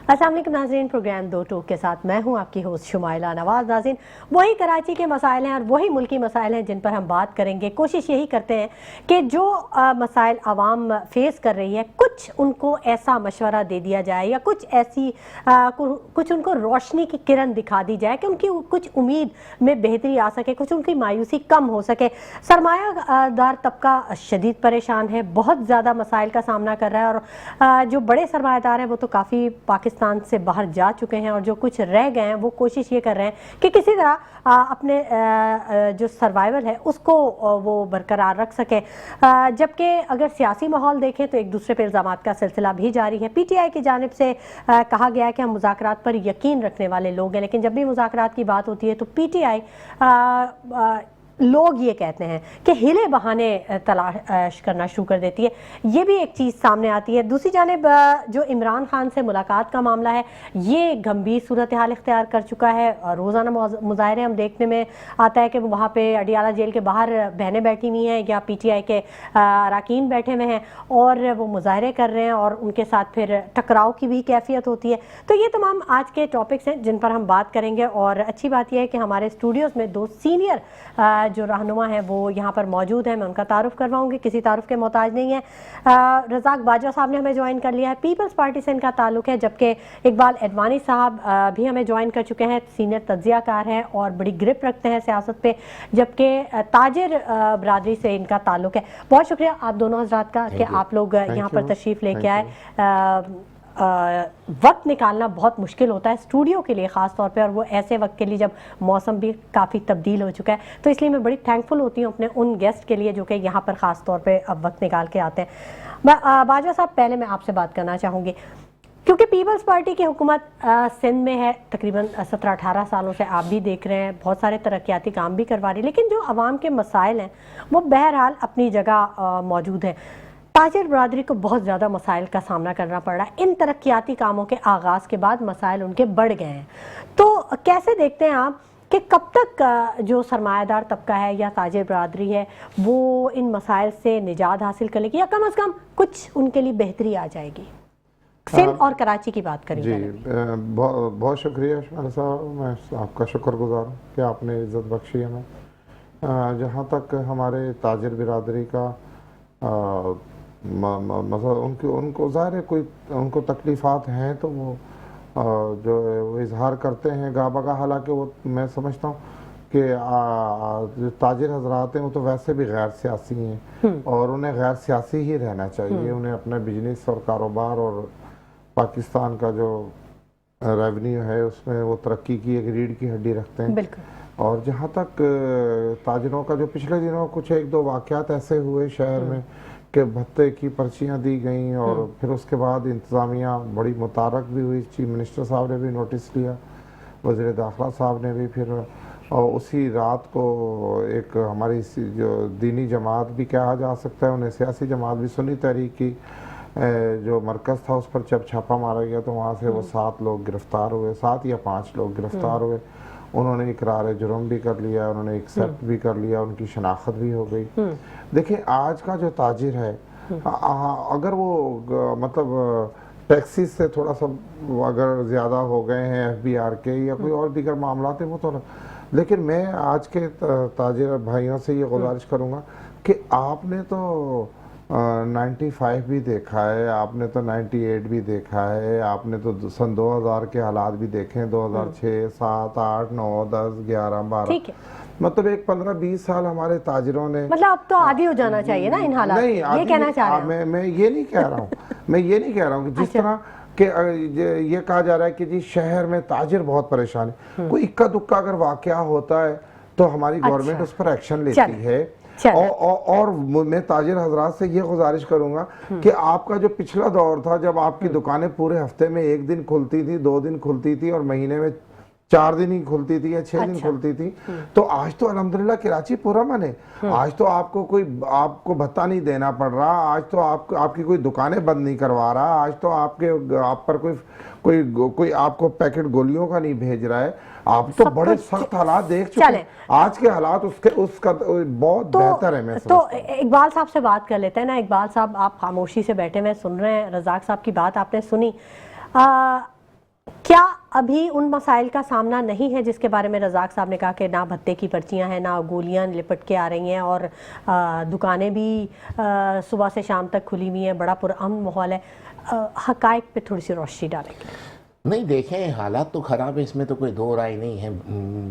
अस्सलाम वालेकुम नाज़रीन, प्रोग्राम दो टोक के साथ मैं हूं आपकी होस्ट शुमाइला नवाज़। नाज़रीन, वही कराची के मसाइल हैं और वही मुल्की मसाइल हैं जिन पर हम बात करेंगे। कोशिश यही करते हैं कि जो मसाइल आवाम फेस कर रही है कुछ उनको ऐसा मशवरा दे दिया जाए या कुछ ऐसी कुछ उनको रोशनी की किरण दिखा दी जाए कि उनकी कुछ उम्मीद में बेहतरी आ सके, कुछ उनकी मायूसी कम हो सके। सरमायादार तबका शदीद परेशान है, बहुत ज़्यादा मसाइल का सामना कर रहा है और जो बड़े सरमायादार हैं वो तो काफ़ी पाकिस्तान से बाहर जा चुके हैं और जो कुछ रह गए हैं वो कोशिश ये कर रहे हैं कि किसी तरह अपने जो सर्वाइवल है उसको वो बरकरार रख सके। जबकि अगर सियासी माहौल देखें तो एक दूसरे पर इल्ज़ामात का सिलसिला भी जारी है। PTI की जानिब से कहा गया है कि हम मुज़ाकरात पर यकीन रखने वाले लोग हैं, लेकिन जब भी मुज़ाकरात की बात होती है तो PTI लोग ये कहते हैं कि हिले बहाने तलाश करना शुरू कर देती है। ये भी एक चीज़ सामने आती है। दूसरी जानिब जो इमरान खान से मुलाकात का मामला है ये गंभीर सूरत हाल इख्तियार कर चुका है और रोज़ाना मुजाहरे हम देखने में आता है कि वहाँ पे अडियाला जेल के बाहर बहनें बैठी हुई हैं या PTI के अरकान बैठे हुए हैं और वो मुजाहरे कर रहे हैं और उनके साथ फिर टकराव की भी कैफियत होती है। तो ये तमाम आज के टॉपिक्स हैं जिन पर हम बात करेंगे और अच्छी बात यह है कि हमारे स्टूडियोज़ में दो सीनियर जो रहनुमा हैं वो यहाँ पर मौजूद हैं। मैं उनका तारुफ करवाऊंगी, किसी तारुफ के मोहताज नहीं है। रज़ाक बाजवा साहब ने हमें ज्वाइन कर लिया है, पीपल्स पार्टी से इनका ताल्लुक है, जबकि इकबाल एडवानी साहब भी हमें ज्वाइन कर चुके हैं, सीनियर तज्जियाकार हैं और बड़ी ग्रिप रखते हैं सियासत पे, जबकि ताजिर बरादरी से इनका ताल्लुक है। बहुत शुक्रिया आप दोनों हजरात का कि आप लोग यहाँ पर तशरीफ़ लेके आए। वक्त निकालना बहुत मुश्किल होता है स्टूडियो के लिए ख़ास तौर पे और वो ऐसे वक्त के लिए जब मौसम भी काफ़ी तब्दील हो चुका है, तो इसलिए मैं बड़ी थैंकफुल होती हूँ अपने उन गेस्ट के लिए जो कि यहाँ पर ख़ास तौर पे अब वक्त निकाल के आते हैं। बाजवा साहब, पहले मैं आपसे बात करना चाहूँगी क्योंकि पीपल्स पार्टी की हुकूमत सिंध में है, तकरीबन 17-18 सालों से आप भी देख रहे हैं, बहुत सारे तरक्याती काम भी करवा रही है, लेकिन जो आवाम के मसाइल हैं वो बहरहाल अपनी जगह मौजूद हैं। ताजिर बरादरी को बहुत ज़्यादा मसाइल का सामना करना पड़ रहा है। इन तरक्याती कामों के आगाज़ के बाद मसाइल उनके बढ़ गए हैं, तो कैसे देखते हैं आप कि कब तक जो सरमायादार तबका है या ताजिर बरादरी है वो इन मसाइल से निजात हासिल कर लेगी या कम से कम कुछ उनके लिए बेहतरी आ जाएगी? सिंध और कराची की बात करें। जी, बहुत शुक्रिया शुमाइला साहब, मैं आपका शुक्रगुजार हूँ कि आपने इज़्ज़त बख्शी हमें। जहाँ तक हमारे ताजिर बिरादरी का मतलब उनको ज़ाहिर है कोई उनको तकलीफ़ात हैं तो वो जो है वो इजहार करते हैं गा बगा। हालांकि वो मैं समझता हूँ कि जो ताजिर हजरात हैं वो तो वैसे भी गैर सियासी हैं और उन्हें गैर सियासी ही रहना चाहिए। उन्हें अपना बिजनेस और कारोबार और पाकिस्तान का जो रेवेन्यू है उसमें वो तरक्की की एक रीढ़ की हड्डी रखते हैं। और जहाँ तक ताजिरों का जो पिछले दिनों कुछ एक दो वाक़यात ऐसे हुए शहर में कि भत्ते की पर्चियाँ दी गई और फिर उसके बाद इंतज़ामिया बड़ी मुतारक भी हुई, चीफ मिनिस्टर साहब ने भी नोटिस लिया, वज़ीर दाखिला साहब ने भी, फिर और उसी रात को एक हमारी जो दीनी जमात भी कहा जा सकता है, उन्हें सियासी जमात भी, सुन्नी तहरीक की जो मरकज़ था उस पर जब छापा मारा गया तो वहाँ से वो 7 लोग गिरफ़्तार हुए, 7 या 5 लोग गिरफ़्तार हुए। उन्होंने इकरार जुर्म भी कर लिया, उन्होंने एक्सेप्ट भी कर लिया, उनकी शनाख्त भी हो गई। देखिए आज का जो ताजिर है अगर वो मतलब टैक्सी से थोड़ा सा अगर ज़्यादा हो गए हैं FBR के या कोई और दीगर मामला थे वो तो, लेकिन मैं आज के ताजिर भाइयों से ये गुजारिश करूँगा कि आपने तो 95 भी देखा है, आपने तो 98 भी देखा है, आपने तो सन 2000 के हालात भी देखे हैं, 2006, 7, 8, 9, 10, 11, 12, मतलब एक 15-20 साल हमारे ताजिरों ने, मतलब अब तो आदी हो जाना चाहिए ना इन हालात। नहीं, ये कहना चाह रहे हैं। मैं ये नहीं कह रहा हूँ मैं ये नहीं कह रहा हूँ कि जिस तरह कि ये कहा जा रहा है कि जी शहर में ताजिर बहुत परेशान है, कोई इक्का दुक्का अगर वाकया होता है तो हमारी गवर्नमेंट उस पर एक्शन लेती है। और मैं ताजिर हजरात से ये गुजारिश करूंगा कि आपका जो पिछला दौर था जब आपकी दुकानें पूरे हफ्ते में 1 दिन खुलती थी, 2 दिन खुलती थी और महीने में 4 दिन ही खुलती थी या 6 दिन खुलती थी, तो आज तो अल्हम्दुलिल्लाह कराची पूरा मन है। आज तो आपको भत्ता नहीं देना पड़ रहा, आज तो आपकी कोई दुकानें बंद नहीं करवा रहा, आज तो आप पर कोई आपको पैकेट गोलियों का नहीं भेज रहा है। आप तो बड़े सख्त हालात देख चुके हैं, आज के हालात उसका बहुत बेहतर है। मैं तो इकबाल साहब से बात कर लेते हैं ना। इकबाल साहब, आप खामोशी से बैठे हुए सुन रहे हैं, रज़ाक साहब की बात आपने सुनी। क्या अभी उन मसाइल का सामना नहीं है जिसके बारे में रज़ाक साहब ने कहा कि ना भत्ते की पर्चियां हैं, ना गोलियां लिपट के आ रही हैं और दुकानें भी सुबह से शाम तक खुली हुई हैं, बड़ा पुरअमन माहौल है। हकायक पे थोड़ी सी रोशनी डालेंगे। नहीं, देखें हालात तो ख़राब है, इसमें तो कोई दो राय नहीं है।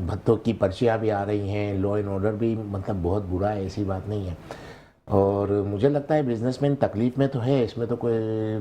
भत्तों की पर्चियाँ भी आ रही हैं, लॉ एंड ऑर्डर भी मतलब बहुत बुरा है, ऐसी बात नहीं है। और मुझे लगता है बिजनेसमैन तकलीफ़ में तो है, इसमें तो कोई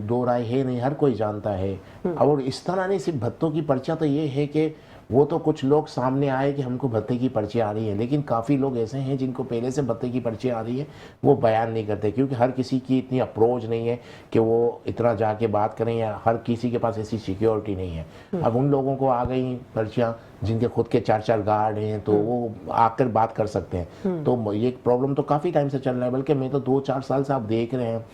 दो राय है नहीं, हर कोई जानता है। और इस तरह नहीं, सिर्फ भत्तों की पर्चियाँ, तो ये है कि वो तो कुछ लोग सामने आए कि हमको भत्ते की पर्ची आ रही है, लेकिन काफ़ी लोग ऐसे हैं जिनको पहले से भत्ते की पर्ची आ रही है, वो बयान नहीं करते क्योंकि हर किसी की इतनी अप्रोच नहीं है कि वो इतना जाके बात करें, या हर किसी के पास ऐसी सिक्योरिटी नहीं है। अब उन लोगों को आ गई पर्चियाँ जिनके खुद के 4-4 गार्ड हैं, तो वो आकर बात कर सकते हैं। तो ये प्रॉब्लम तो काफ़ी टाइम से चल रहा है, बल्कि मैं तो 2-4 साल से आप देख रहे हैं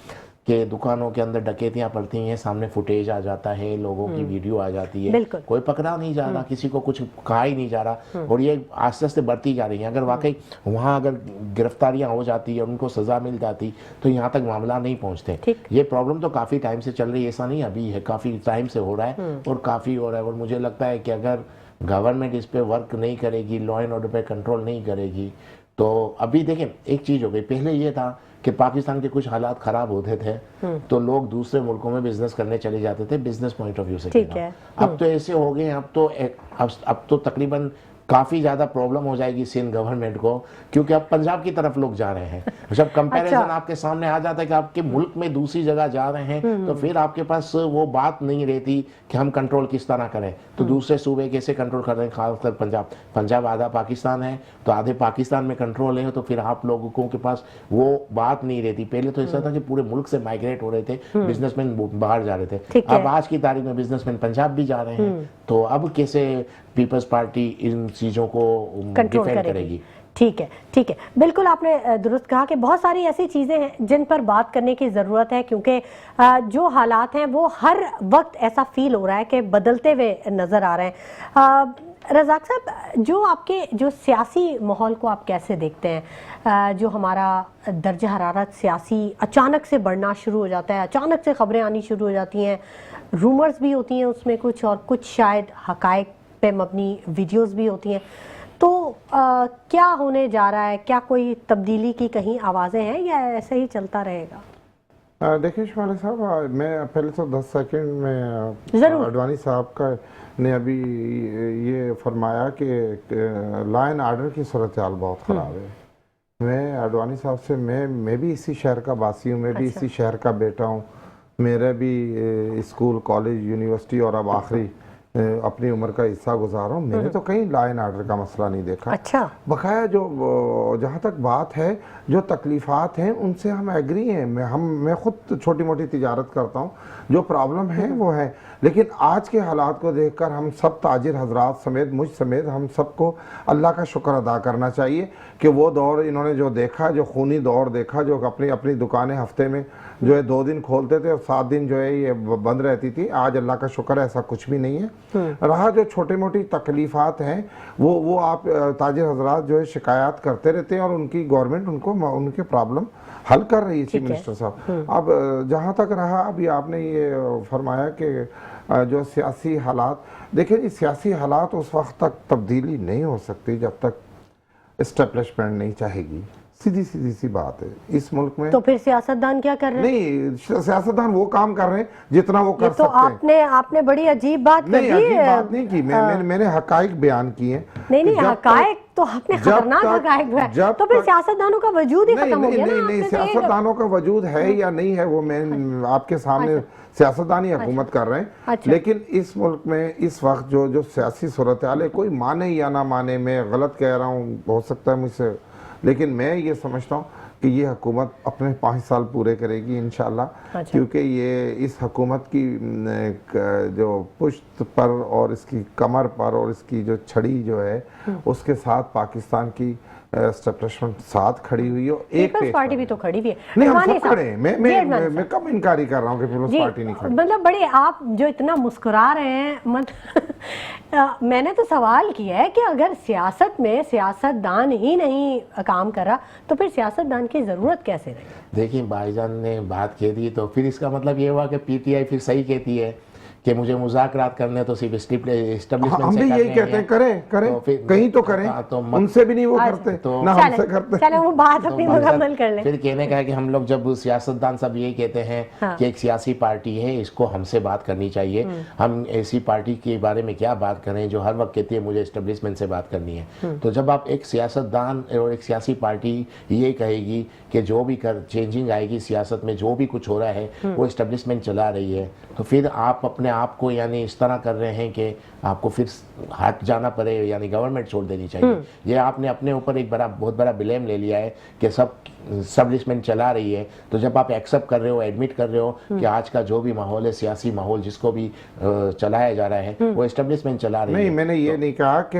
कि दुकानों के अंदर डकैतियां पड़ती हैं, सामने फुटेज आ जाता है, लोगों की वीडियो आ जाती है, कोई पकड़ा नहीं जा रहा, किसी को कुछ कहा ही नहीं जा रहा, और ये आस्ते आस्ते बढ़ती जा रही है। अगर वाकई वहाँ अगर गिरफ्तारियां हो जाती है, उनको सजा मिल जाती, तो यहाँ तक मामला नहीं पहुँचते। ये प्रॉब्लम तो काफ़ी टाइम से चल रही है, ऐसा नहीं अभी है, काफ़ी टाइम से हो रहा है और काफ़ी हो रहा है। और मुझे लगता है कि अगर गवर्नमेंट इस पर वर्क नहीं करेगी, लॉ एंड ऑर्डर पे कंट्रोल नहीं करेगी, तो अभी देखें एक चीज़ हो गई। पहले ये था कि पाकिस्तान के कुछ हालात ख़राब होते थे तो लोग दूसरे मुल्कों में बिजनेस करने चले जाते थे, बिजनेस पॉइंट ऑफ व्यू से। ठीक है। अब तो ऐसे हो गए, अब तो तकरीबन काफ़ी ज़्यादा प्रॉब्लम हो जाएगी सिंध गवर्नमेंट को, क्योंकि अब पंजाब की तरफ लोग जा रहे हैं। जब कंपैरिजन आपके सामने आ जाता है कि आपके मुल्क में दूसरी जगह जा रहे हैं, तो फिर आपके पास वो बात नहीं रहती कि हम कंट्रोल किस तरह करें। तो दूसरे सूबे कैसे कंट्रोल कर रहे हैं, खासकर पंजाब आधा पाकिस्तान है, तो आधे पाकिस्तान में कंट्रोल है, तो फिर आप लोगों के पास वो बात नहीं रहती। पहले तो ऐसा था कि पूरे मुल्क से माइग्रेट हो रहे थे, बिजनेसमैन बाहर जा रहे थे। अब आज की तारीख में बिजनेसमैन पंजाब भी जा रहे हैं, तो अब कैसे पीपल्स पार्टी इन चीज़ों को डिफेंड करेगी? ठीक है, ठीक है, बिल्कुल आपने दुरुस्त कहा कि बहुत सारी ऐसी चीज़ें हैं जिन पर बात करने की ज़रूरत है, क्योंकि जो हालात हैं वो हर वक्त ऐसा फील हो रहा है कि बदलते हुए नज़र आ रहे हैं। रज़ाक साहब, जो आपके जो सियासी माहौल को आप कैसे देखते हैं? जो हमारा दर्जा हरारत सियासी अचानक से बढ़ना शुरू हो जाता है, अचानक से खबरें आनी शुरू हो जाती हैं, रूमर्स भी होती हैं उसमें कुछ, और कुछ शायद हकायक पे मबनी वीडियोस भी होती हैं, तो क्या होने जा रहा है? क्या कोई तब्दीली की कहीं आवाज़ें हैं या ऐसे ही चलता रहेगा? देखिए शुमाली साहब, मैं पहले तो 10 सेकंड में अडवाणी साहब का ने अभी ये फरमाया कि लॉ एंड ऑर्डर की सूरत हाल बहुत ख़राब है। मैं अडवाणी साहब से मैं भी इसी शहर का वासी हूँ, मैं भी इसी शहर का बेटा हूँ, मेरा भी स्कूल, कॉलेज, यूनिवर्सिटी और अब आखिरी अपनी उम्र का हिस्सा गुजारा हूँ। मैंने तो कहीं लॉ एंड ऑर्डर का मसला नहीं देखा। अच्छा। बकाया जो जहाँ तक बात है, जो तकलीफ़ात हैं उनसे हम एग्री हैं। मैं खुद छोटी मोटी तिजारत करता हूँ, जो प्रॉब्लम है वो है, लेकिन आज के हालात को देखकर हम सब ताजिर हजरात समेत, मुझ समेत, हम सबको अल्लाह का शुक्र अदा करना चाहिए कि वो दौर इन्होंने जो देखा, जो खूनी दौर देखा, जो अपनी अपनी दुकानें हफ्ते में जो है 2 दिन खोलते थे और 7 दिन जो है ये बंद रहती थी, आज अल्लाह का शुक्र है ऐसा कुछ भी नहीं है। रहा जो छोटी मोटी तकलीफ़ात हैं वो आप ताजिर हजरात जो है शिकायत करते रहते हैं और उनकी गवर्नमेंट उनके प्रॉब्लम हल कर रही है, चीफ मिनिस्टर साहब। अब जहाँ तक रहा, अभी आपने ये फरमाया कि जो सियासी हालात, देखिए जी, सियासी हालात उस वक्त तक तब्दीली नहीं हो सकती जब तक इस्टेब्लिशमेंट नहीं चाहेगी। सीधी सी बात है इस मुल्क में। तो फिर सियासतदान क्या कर रहे हैं? नहीं, सियासतदान वो काम कर रहे हैं जितना वो कर सकते हैं। आपने बड़ी अजीब बात कर दी। अजीब बात नहीं की, मैंने हकाइक बयान किए हैं। नहीं, हकाइक तो आपने खतरनाक हकाइक है, तो फिर सियासतदानों का वजूद ही खत्म हो गया ना। नहीं, सियासतदानों का वजूद है या नहीं है वो मैं आपके सामने, सियासतदान ही हुकूमत कर रहे हैं। लेकिन इस मुल्क में इस वक्त जो सियासी सूरत हाल है, कोई माने या ना माने, मैं गलत कह रहा हूँ हो सकता है मुझसे, लेकिन मैं ये समझता हूँ कि ये हुकूमत अपने 5 साल पूरे करेगी इंशाल्लाह। क्योंकि ये इस हुकूमत की जो पुश्त पर और इसकी कमर पर और इसकी जो छड़ी जो है उसके साथ पाकिस्तान की एस्टेब्लिशमेंट साथ खड़ी हुई हो। एक पीपल्स पार्टी भी तो खड़ी हुई है। नहीं, हम सब खड़े हैं। मैं कब इनकारी कर रहा हूँ कि पीपल्स पार्टी नहीं खड़ी। मतलब बड़े आप जो इतना मुस्कुरा रहे हैं, मैंने तो सवाल किया है कि अगर सियासत में सियासतदान ही नहीं काम कर रहा तो फिर सियासतदान की जरूरत कैसे रही? देखिए, भाईजान ने बात कह दी तो फिर इसका मतलब ये हुआ कि पीटीआई फिर सही कहती है कि मुझे मुज़ाकरात करने तो सिर्फ एस्टेब्लिशमेंट हम से भी करने यही कहते हैं, करें करें, तो फिर कहीं तो करें, तो उनसे भी नहीं वो अच्छा, करते तो ना हमसे करते। चलो वो बात अपनी मकसद मुकम्मल कर लें। फिर कहने का है कि हम लोग जब सियासतदान सब यही कहते हैं हाँ। कि एक सियासी पार्टी है, इसको हमसे बात करनी चाहिए, हम ऐसी पार्टी के बारे में क्या बात करें जो हर वक्त कहती है मुझे एस्टेब्लिशमेंट से बात करनी है। तो जब आप एक सियासतदान और एक सियासी पार्टी ये कहेगी कि जो भी चेंजिंग आएगी सियासत में, जो भी कुछ हो रहा है वो एस्टेब्लिशमेंट चला रही है, तो फिर आप अपने आप को यानी इस तरह कर रहे हैं कि आपको फिर हट जाना पड़े, यानी गवर्नमेंट छोड़ देनी चाहिए। ये आपने अपने ऊपर एक बहुत बड़ा ब्लेम ले लिया है कि सब एस्टेब्लिशमेंट चला रही है। तो जब आप एक्सेप्ट कर रहे हो, एडमिट कर रहे हो कि आज का जो भी माहौल है, सियासी माहौल जिसको भी चलाया जा रहा है वो एस्टेब्लिशमेंट चला रही है। नहीं, मैंने ये नहीं कहा कि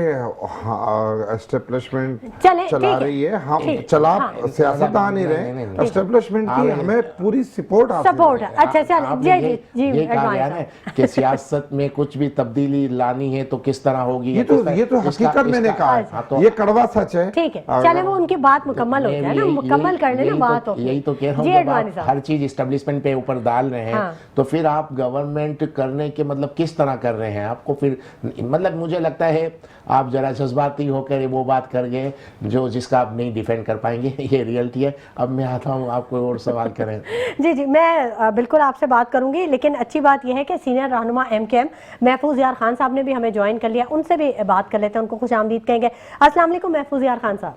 एस्टेब्लिशमेंट चले, चला ठीक है, रही है, हम ठीक, चला हाँ। सियासतदान ही नहीं, रहे, नहीं, नहीं। एस्टेब्लिशमेंट की हमें पूरी सपोर्ट सपोर्ट है। अच्छा चल आपने जी जी ये कहा गया एडवांस ना कि सियासत में कुछ भी तब्दीली लानी है तो किस तरह होगी। ये तो हकीकत मैंने कहा है, हाँ, तो ये कड़वा सच है। ठीक है, चले वो उनकी बात मुकम्मल हो जाए ना, मुकम्मल कर लेना बात हो। यही तो कह रहा जी हूँ, जब एडवानी आप साहब। हर चीज एस्टेब्लिशमेंट पे ऊपर डाल रहे हैं हाँ। तो फिर आप गवर्नमेंट करने के मतलब किस तरह कर रहे हैं आपको फिर, मतलब मुझे लगता है आप जरा जज्बाती होकर वो बात कर गए जो जिसका आप नहीं डिफेंड कर पाएंगे, ये रियलिटी है। अब मैं आता हूँ, आप कोई और सवाल करें। जी जी, मैं बिल्कुल आपसे बात करूंगी, लेकिन अच्छी बात यह है कि सीनियर रहनुमा MKM महफूज यार खान साहब ने भी हमें ज्वाइन कर लिया, उनसे भी बात कर लेते हैं, उनको खुश आमदीद कहेंगे। अस्सलाम वालेकुम महफूज यार खान साहब।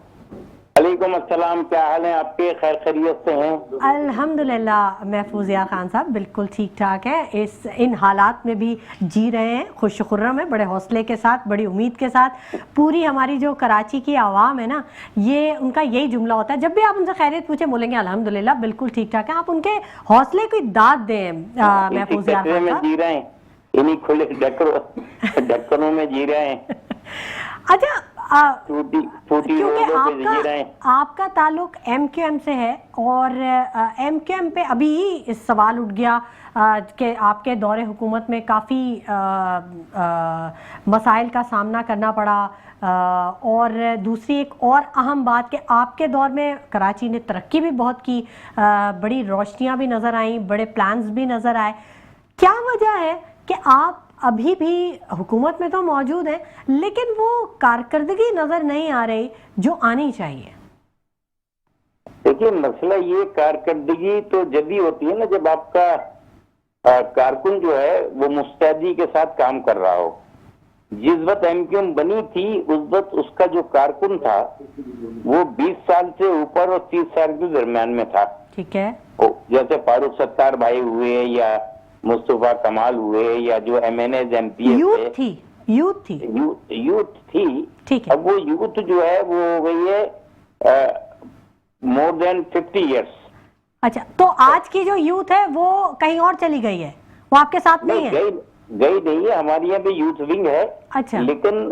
वालेकुम अस्सलाम, क्या हाल है आपके? खैर खैरियत से हैं? अल्हम्दुलिल्लाह महफूज यार खान साहब बिल्कुल ठीक ठाक है, इन हालात में भी जी रहे हैं, खुश खुर्रम है, बड़े हौसले के साथ, बड़ी उम्मीद के साथ। पूरी हमारी जो कराची की आवाम है ना, ये उनका यही जुमला होता है, जब भी आप उनसे खैरियत पूछे बोलेंगे अल्हम्दुलिल्लाह बिल्कुल ठीक ठाक है। आप उनके हौसले की दाद दें महफूज यार खान साहब। जी रहे हैं, इन्हीं खुले ढक्कनों में जी रहे हैं। अच्छा, फूटी क्योंकि रोडों पे जी रहे हैं। आपका ताल्लुक MKM से है और MKM पे अभी ही सवाल उठ गया कि आपके दौरे हुकूमत में काफ़ी मसाइल का सामना करना पड़ा, और दूसरी एक और अहम बात कि आपके दौर में कराची ने तरक्की भी बहुत की, बड़ी रोशनियां भी नज़र आई, बड़े प्लान्स भी नज़र आए। क्या वजह है कि आप अभी भी हुकूमत में तो मौजूद हैं लेकिन वो कारकर्दगी नजर नहीं आ रही जो आनी चाहिए? देखिए, मसला ये कारकर्दगी तो जब भी होती है ना, जब आपका कारकुन जो है वो मुस्तैदी के साथ काम कर रहा हो। जिस वक्त MKM बनी थी उस वक्त उसका जो कारकुन था वो 20 साल से ऊपर और 30 साल के दरमियान में था। ठीक है, जैसे फारूक सत्तार भाई हुए या मुस्तफा कमाल हुए या जो MNAs MPs यूथ थी। यूथ थी। ठीक है। अब वो यूथ जो है वो हो गई है मोर देन 50 इयर्स। अच्छा, तो आज की जो यूथ है वो कहीं और चली गई है, वो आपके साथ नहीं है? गई नहीं है, हमारे यहाँ पे यूथ विंग है। अच्छा। लेकिन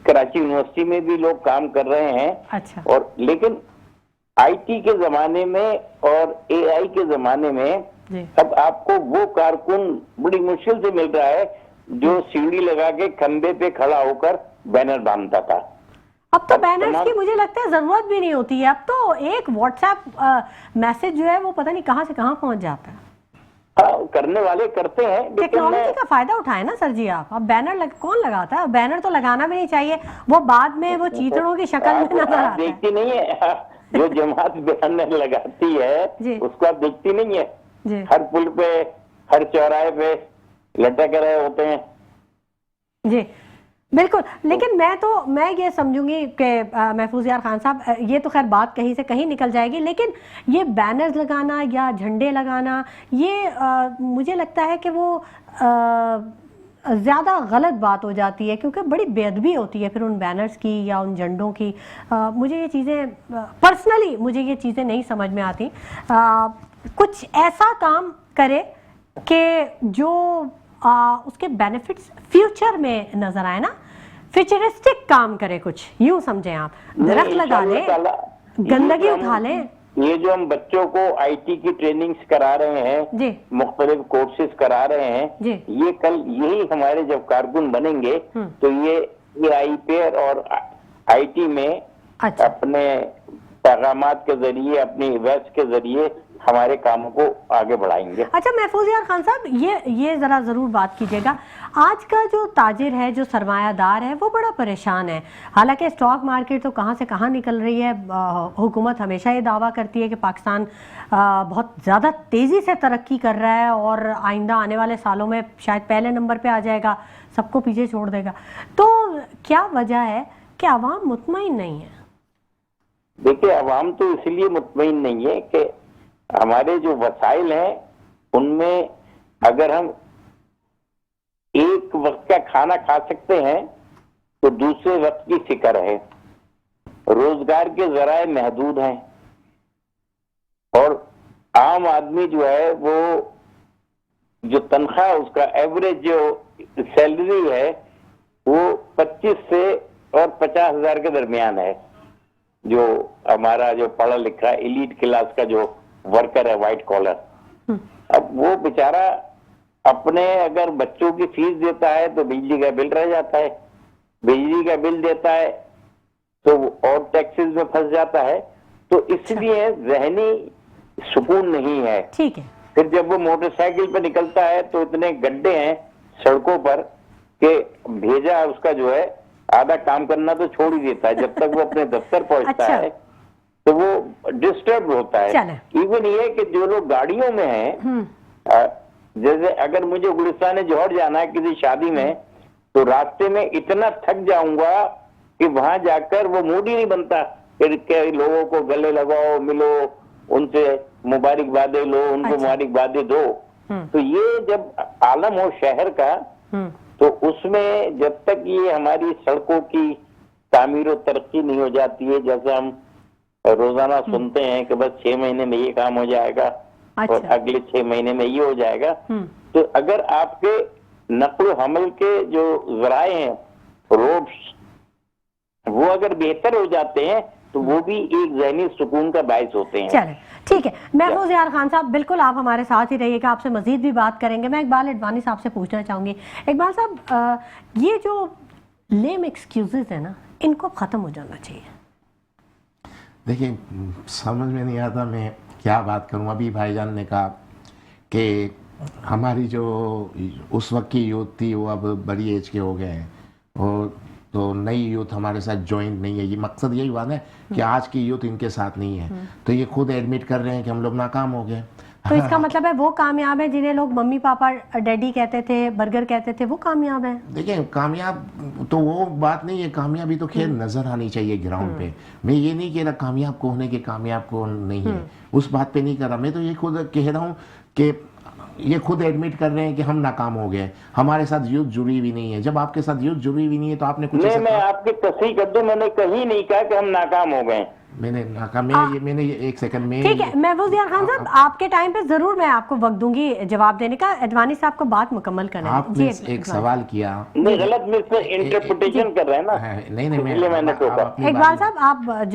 कराची यूनिवर्सिटी में भी लोग काम कर रहे हैं। अच्छा। और लेकिन IT के जमाने में और AI के जमाने में जी। अब आपको वो कारकुन बड़ी मुश्किल से मिल रहा है जो सीढ़ी लगा के खंबे पे खड़ा होकर बैनर बांधता था। अब तो बैनर्स की मुझे लगता है जरूरत भी नहीं होती है, अब तो एक व्हाट्सएप मैसेज जो है वो पता नहीं कहां से कहां पहुंच जाता है। हाँ, करने वाले करते हैं, लेकिन टेक्नोलॉजी का फायदा उठाए ना सर जी आप। अब बैनर कौन लगाता है? बैनर तो लगाना भी नहीं चाहिए, वो बाद में वो चीतड़ों की शक्ल में नजर आता है। देखती नहीं है जो जमात बैनर लगाती है उसको आप देखती नहीं है। जी। हर पुल पे, हर चौराहे पे लटक रहे होते हैं। जी बिल्कुल, लेकिन मैं ये समझूंगी कि महफूज यार खान साहब, ये तो खैर बात कहीं से कहीं निकल जाएगी, लेकिन ये बैनर्स लगाना या झंडे लगाना ये मुझे लगता है कि वो ज़्यादा गलत बात हो जाती है, क्योंकि बड़ी बेअदबी होती है फिर उन बैनर्स की या उन झंडों की। मुझे ये चीज़ें पर्सनली मुझे ये चीज़ें नहीं समझ में आती। कुछ ऐसा काम करे कि जो उसके बेनिफिट्स फ्यूचर में नजर आए ना, फ्यूचरिस्टिक काम करे, कुछ यूं समझें आप। दरख्त लगा लें, गंदगी उठा लें। ये जो हम बच्चों को IT की ट्रेनिंग्स करा रहे हैं, मुख्तलिफ कोर्सेज करा रहे हैं, ये कल यही हमारे जब कारकुन बनेंगे तो ये AI पे और IT में अपने पैगामात के जरिए, अपनी वेस्ट के जरिए हमारे कामों को आगे बढ़ाएंगे। अच्छा महफूज यार खान साहब, ये जरा जरूर बात कीजिएगा, आज का जो ताजिर है, जो सरमायादार है, वो बड़ा परेशान है। हालांकि स्टॉक मार्केट तो कहाँ से कहाँ निकल रही है। हुकूमत हमेशा ये दावा करती है कि पाकिस्तान बहुत ज़्यादा तेज़ी से तरक्की कर रहा है और आइंदा आने वाले सालों में शायद पहले नंबर पे आ जाएगा, सबको पीछे छोड़ देगा। तो क्या वजह है कि आवाम मुतमईन नहीं है? देखिए, आवाम तो इसलिए मुतमईन नहीं है कि हमारे जो वसाइल हैं उनमें अगर हम एक वक्त का खाना खा सकते हैं तो दूसरे वक्त की फिक्र है। रोजगार के जराए महदूद हैं और आम आदमी जो है वो जो तनख्वाह, उसका एवरेज जो सैलरी है वो 25 से और 50,000 के दरमियान है। जो हमारा जो पढ़ा लिखा एलीट क्लास का जो वर्कर है, वाइट कॉलर, अब वो बेचारा अपने अगर बच्चों की फीस देता है तो बिजली का बिल रह जाता है, बिजली का बिल देता है तो और टैक्सेस में फंस जाता है, तो इसलिए जहनी सुकून नहीं है। ठीक है। फिर जब वो मोटरसाइकिल पे निकलता है तो इतने गड्ढे हैं सड़कों पर कि भेजा उसका जो है आधा काम करना तो छोड़ ही देता है। जब तक वो अपने दफ्तर पहुंचता अच्छा। है तो वो डिस्टर्ब होता है। इवन ये कि जो लोग गाड़ियों में हैं, जैसे अगर मुझे गुलिस्तान जौहर जाना है किसी शादी में, तो रास्ते में इतना थक जाऊंगा कि वहां जाकर वो मूड ही नहीं बनता फिर के लोगों को गले लगाओ, मिलो, उनसे मुबारकबादें लो, उनको मुबारकबादें दो। तो ये जब आलम हो शहर का, तो उसमें जब तक ये हमारी सड़कों की तामीर और तरक्की नहीं हो जाती है, जैसे हम रोजाना सुनते हैं कि बस 6 महीने में ये काम हो जाएगा और अगले 6 महीने में ये हो जाएगा, तो अगर आपके नक्ल हमल के जो जराए हैं, रोड्स, वो अगर बेहतर हो जाते हैं तो वो भी एक ज़हनी सुकून का बायस होते हैं। चले, ठीक है। महफूज यार खान साहब, बिल्कुल आप हमारे साथ ही रहिएगा, आपसे मजीद भी बात करेंगे। मैं इकबाल अडवाणी साहब से पूछना चाहूँगी। इकबाल साहब, ये जो लेम एक्सक्यूजेज है ना, इनको ख़त्म हो जाना चाहिए। देखिए, समझ में नहीं आता मैं क्या बात करूं। अभी भाईजान ने कहा कि हमारी जो उस वक्त की यूथ थी वो अब बड़ी एज के हो गए हैं और तो नई यूथ हमारे साथ ज्वाइन नहीं है। ये मकसद यही हुआ ना कि आज की यूथ इनके साथ नहीं है, तो ये खुद एडमिट कर रहे हैं कि हम लोग नाकाम हो गए। तो इसका मतलब है वो कामयाब है जिन्हें लोग मम्मी पापा डैडी कहते थे, बर्गर कहते थे, वो कामयाब है। देखिए, कामयाब तो वो बात नहीं है, कामयाबी तो खैर नजर आनी चाहिए ग्राउंड पे। मैं ये नहीं कह रहा कामयाब को होने के कामयाब को नहीं है, उस बात पे नहीं कर रहा। मैं तो ये खुद कह रहा हूँ कि ये खुद एडमिट कर रहे हैं कि हम नाकाम हो गए, हमारे साथ यूथ जुड़ी हुई नहीं है। जब आपके साथ यूथ जुड़ी हुई नहीं है तो आपने कुछ नहीं, मैं आपकी तस्दीक कर दूं, मैंने कहीं नहीं कहा कि हम नाकाम हो गए। मैंने मैंने ये एक सेकंड में, ठीक है महफूज यार खान साहब, आपके टाइम पे जरूर मैं आपको वक्त दूंगी जवाब देने का। अडवाणी साहब को बात मुकम्मल करना है। आपने एक सवाल किया, नहीं गलत में इंटरप्रिटेशन कर रहे हैं ना। नहीं मैंने टोका। इकबाल साहब, आप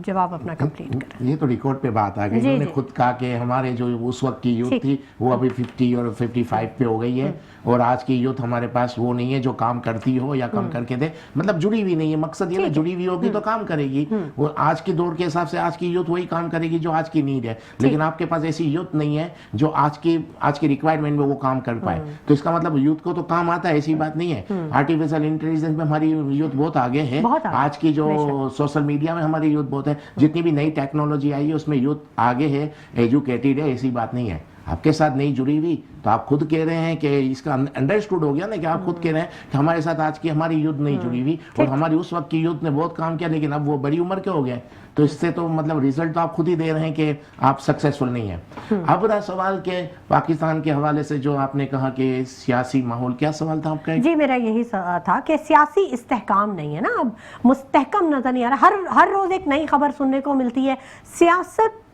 जवाब अपना कंप्लीट करें। ये तो रिकॉर्ड पे बात आ गई। उन्होंने खुद कहा कि हमारे जो उस वक्त की यूथ थी वो अभी 50 और 55 पे हो गई है और आज की यूथ हमारे पास वो नहीं है जो काम करती हो या कम करके दे, मतलब जुड़ी हुई नहीं है। मकसद ये ना, जुड़ी हुई होगी तो काम करेगी। वो आज के दौर के हिसाब से आज की यूथ वही काम करेगी जो आज की नीड है, लेकिन आपके पास ऐसी यूथ नहीं है जो आज की रिक्वायरमेंट में वो काम कर पाए। तो इसका मतलब यूथ को तो काम आता है, ऐसी बात नहीं है। आर्टिफिशियल इंटेलिजेंस में हमारी यूथ बहुत आगे है, आज की जो सोशल मीडिया में हमारी यूथ बहुत है, जितनी भी नई टेक्नोलॉजी आई है उसमें यूथ आगे है, एजुकेटेड है, ऐसी बात नहीं है। आपके साथ नहीं जुड़ी हुई तो आप खुद कह रहे हैं कि इसका अंडरस्टूड हो गया ना कि आप खुद कह रहे हैं कि हमारे साथ आज की हमारी यूथ नहीं जुड़ी हुई और हमारी उस वक्त की यूथ ने बहुत काम किया, लेकिन अब वो बड़ी उम्र के हो गए। तो इससे तो मतलब रिजल्ट तो आप खुद ही दे रहे हैं कि आप सक्सेसफुल नहीं है। अब रहा सवाल के पाकिस्तान के हवाले से जो आपने कहा कि सियासी माहौल, क्या सवाल था आपका? जी मेरा यही था कि सियासी इस्तेहकाम नहीं है ना, अब मुस्तहकम नजर नहीं आ रहा। हर रोज एक नई खबर सुनने को मिलती है। सियासत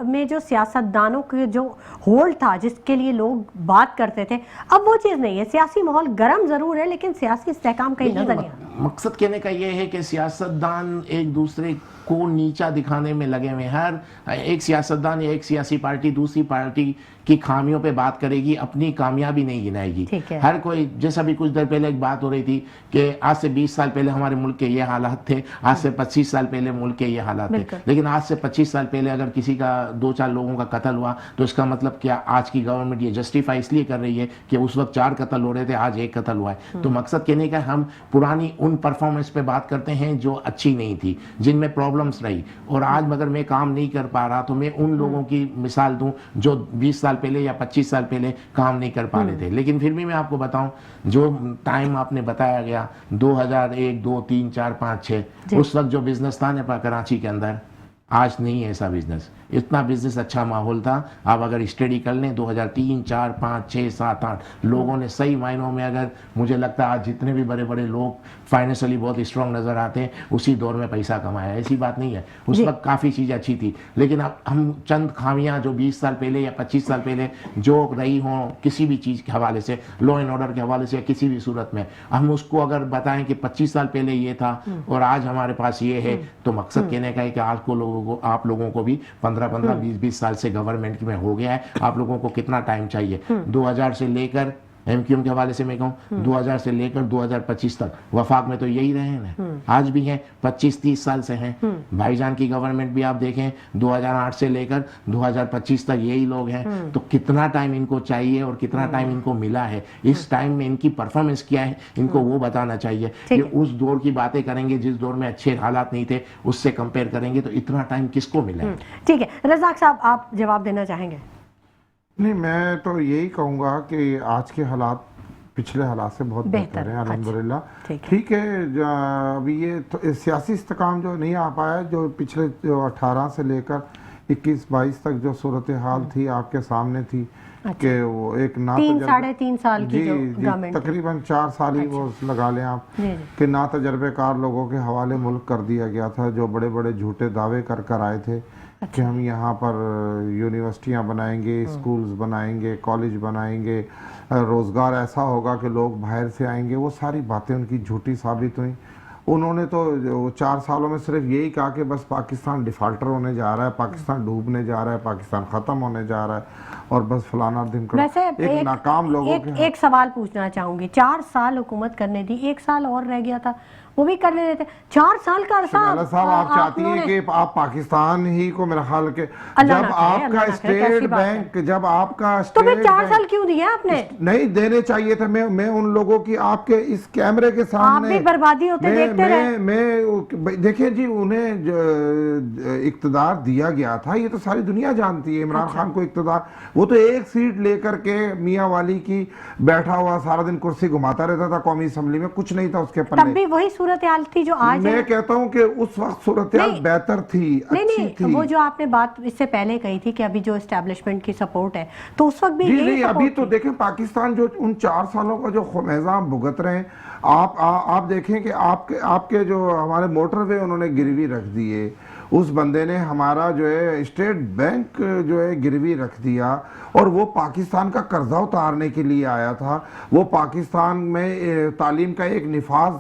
में जो सियासतदानों के जो होल्ड था, जिसके लिए लोग बात करते थे, अब वो चीज़ नहीं है। सियासी माहौल गर्म जरूर है लेकिन सियासी इस्तेहकाम कहीं नजर नहीं आ रहा। मकसद कहने का ये है कि सियासतदान एक दूसरे को नीचा दिखाने में लगे हुए। हर एक सियासतदान या एक सियासी पार्टी दूसरी पार्टी कि खामियों पे बात करेगी, अपनी कामयाबी नहीं गिनाएगी। ठीक है। हर कोई, जैसा भी कुछ देर पहले एक बात हो रही थी कि आज से 20 साल पहले हमारे मुल्क के ये हालात थे, आज से 25 साल पहले मुल्क के ये हालात थे, बिल्कुल। लेकिन आज से 25 साल पहले अगर किसी का 2-4 लोगों का कत्ल हुआ तो इसका मतलब क्या आज की गवर्नमेंट ये जस्टिफाई इसलिए कर रही है कि उस वक्त 4 कत्ल हो रहे थे, आज 1 कत्ल हुआ है। तो मकसद कहने का, हम पुरानी उन परफॉर्मेंस पे बात करते हैं जो अच्छी नहीं थी, जिनमें प्रॉब्लम्स रही, और आज मगर मैं काम नहीं कर पा रहा तो मैं उन लोगों की मिसाल दूं जो 20 साल पहले या 25 साल पहले काम नहीं कर पा रहे थे। लेकिन फिर भी मैं आपको बताऊं, जो टाइम आपने बताया गया 2001, 2, 3, 4, 5, 6, उस वक्त जो बिजनेस था नेपाल कराची के अंदर, आज नहीं है ऐसा बिजनेस। इतना बिजनेस अच्छा माहौल था, आप अगर स्टडी कर लें 2003, 4, 5, 6, 7, 8 लोगों ने सही मायनों में, अगर मुझे लगता है आज जितने भी बड़े बड़े लोग फाइनेंशियली बहुत स्ट्रांग नज़र आते हैं, उसी दौर में पैसा कमाया, ऐसी बात नहीं है। उस वक्त काफ़ी चीज़ अच्छी थी, लेकिन अब हम चंद खामियां जो 20 साल पहले या 25 साल पहले जो रही हों किसी भी चीज़ के हवाले से, लॉ एंड ऑर्डर के हवाले से या किसी भी सूरत में, हम उसको अगर बताएं कि 25 साल पहले ये था और आज हमारे पास ये है, तो मकसद कहने का है कि आज को आप लोगों को भी 15-15, 20-20 साल से गवर्नमेंट में हो गया है। आप लोगों को कितना टाइम चाहिए? 2000 से लेकर एमक्यूएम के हवाले से मैं कहूँ 2000 से लेकर 2025 तक वफाक में तो यही रहे हैं ना, आज भी हैं, 25-30 साल से हैं। भाईजान की गवर्नमेंट भी आप देखें 2008 से लेकर 2025 तक यही लोग हैं। तो कितना टाइम इनको चाहिए और कितना टाइम इनको मिला है, इस टाइम में इनकी परफॉर्मेंस क्या है, इनको वो बताना चाहिए। ये उस दौर की बातें करेंगे जिस दौर में अच्छे हालात नहीं थे, उससे कंपेयर करेंगे तो इतना टाइम किसको मिला है? ठीक है, रज़ाक साहब आप जवाब देना चाहेंगे? नहीं, मैं तो यही कहूँगा कि आज के हालात पिछले हालात से बहुत बेहतर हैं, अल्हम्दुलिल्लाह। ठीक है, अभी ये तो सियासी इस्तेकाम जो नहीं आ पाया, जो पिछले जो 18 से लेकर 21-22 तक जो सूरत हाल थी आपके सामने थी, कि वो एक ना 3-3.5 साल की जो गवर्नमेंट, तकरीबन 4 साल ही वो लगा लें आप, कि ना तजर्बेकार लोगों के हवाले मुल्क कर दिया गया था, जो बड़े बड़े झूठे दावे कर आए थे कि हम यहाँ पर यूनिवर्सिटियाँ बनाएंगे, स्कूल्स बनाएंगे, कॉलेज बनाएंगे, रोज़गार ऐसा होगा कि लोग बाहर से आएंगे। वो सारी बातें उनकी झूठी साबित हुई। उन्होंने तो 4 सालों में सिर्फ यही कहा कि बस पाकिस्तान डिफ़ाल्टर होने जा रहा है, पाकिस्तान डूबने जा रहा है, पाकिस्तान ख़त्म होने जा रहा है, और बस फलाना दिन एक नाकाम लोगों के। एक सवाल पूछना चाहूँगी, 4 साल हुकूमत करने दी, 1 साल और रह गया था, वो भी कर लेते थे। 4 साल का अरसा साहब आप चाहती हैं कि आप पाकिस्तान ही को, मेरा ख्याल के जब आपका स्टेट बैंक, जब आपका तो फिर 4 साल क्यों दिया आपने? नहीं देने चाहिए थे। मैं उन लोगों की आपके इस कैमरे के सामने आप भी बर्बादी होते देखते रहे। मैं देखिए जी, उन्हें इक्तदार दिया गया था, ये तो सारी दुनिया जानती है। इमरान खान को इक्तदार, वो तो एक सीट लेकर के मियाँ वाली की बैठा हुआ सारा दिन कुर्सी घुमाता रहता था कौमी असम्बली में, कुछ नहीं था उसके पल्ले। तब भी वही सूरत हाल थी जो आज मैं कहता हूं कि उस वक्त सूरत हाल बेहतर थी, अच्छी थी। वो जो आपने बात इससे पहले कही थी कि अभी जो एस्टैब्लिशमेंट की सपोर्ट है, तो उस वक्त भी नहीं, अभी तो देखें पाकिस्तान जो उन 4 सालों का जो खमेज़ा भुगत रहे हैं, आप देखें कि आपके जो हमारे मोटरवे उन्होंने गिरवी रख दिए, उस बंदे ने हमारा जो है स्टेट बैंक जो है गिरवी रख दिया, और वो पाकिस्तान का कर्जा उतारने के लिए आया था। वो पाकिस्तान में तालीम का एक निफाज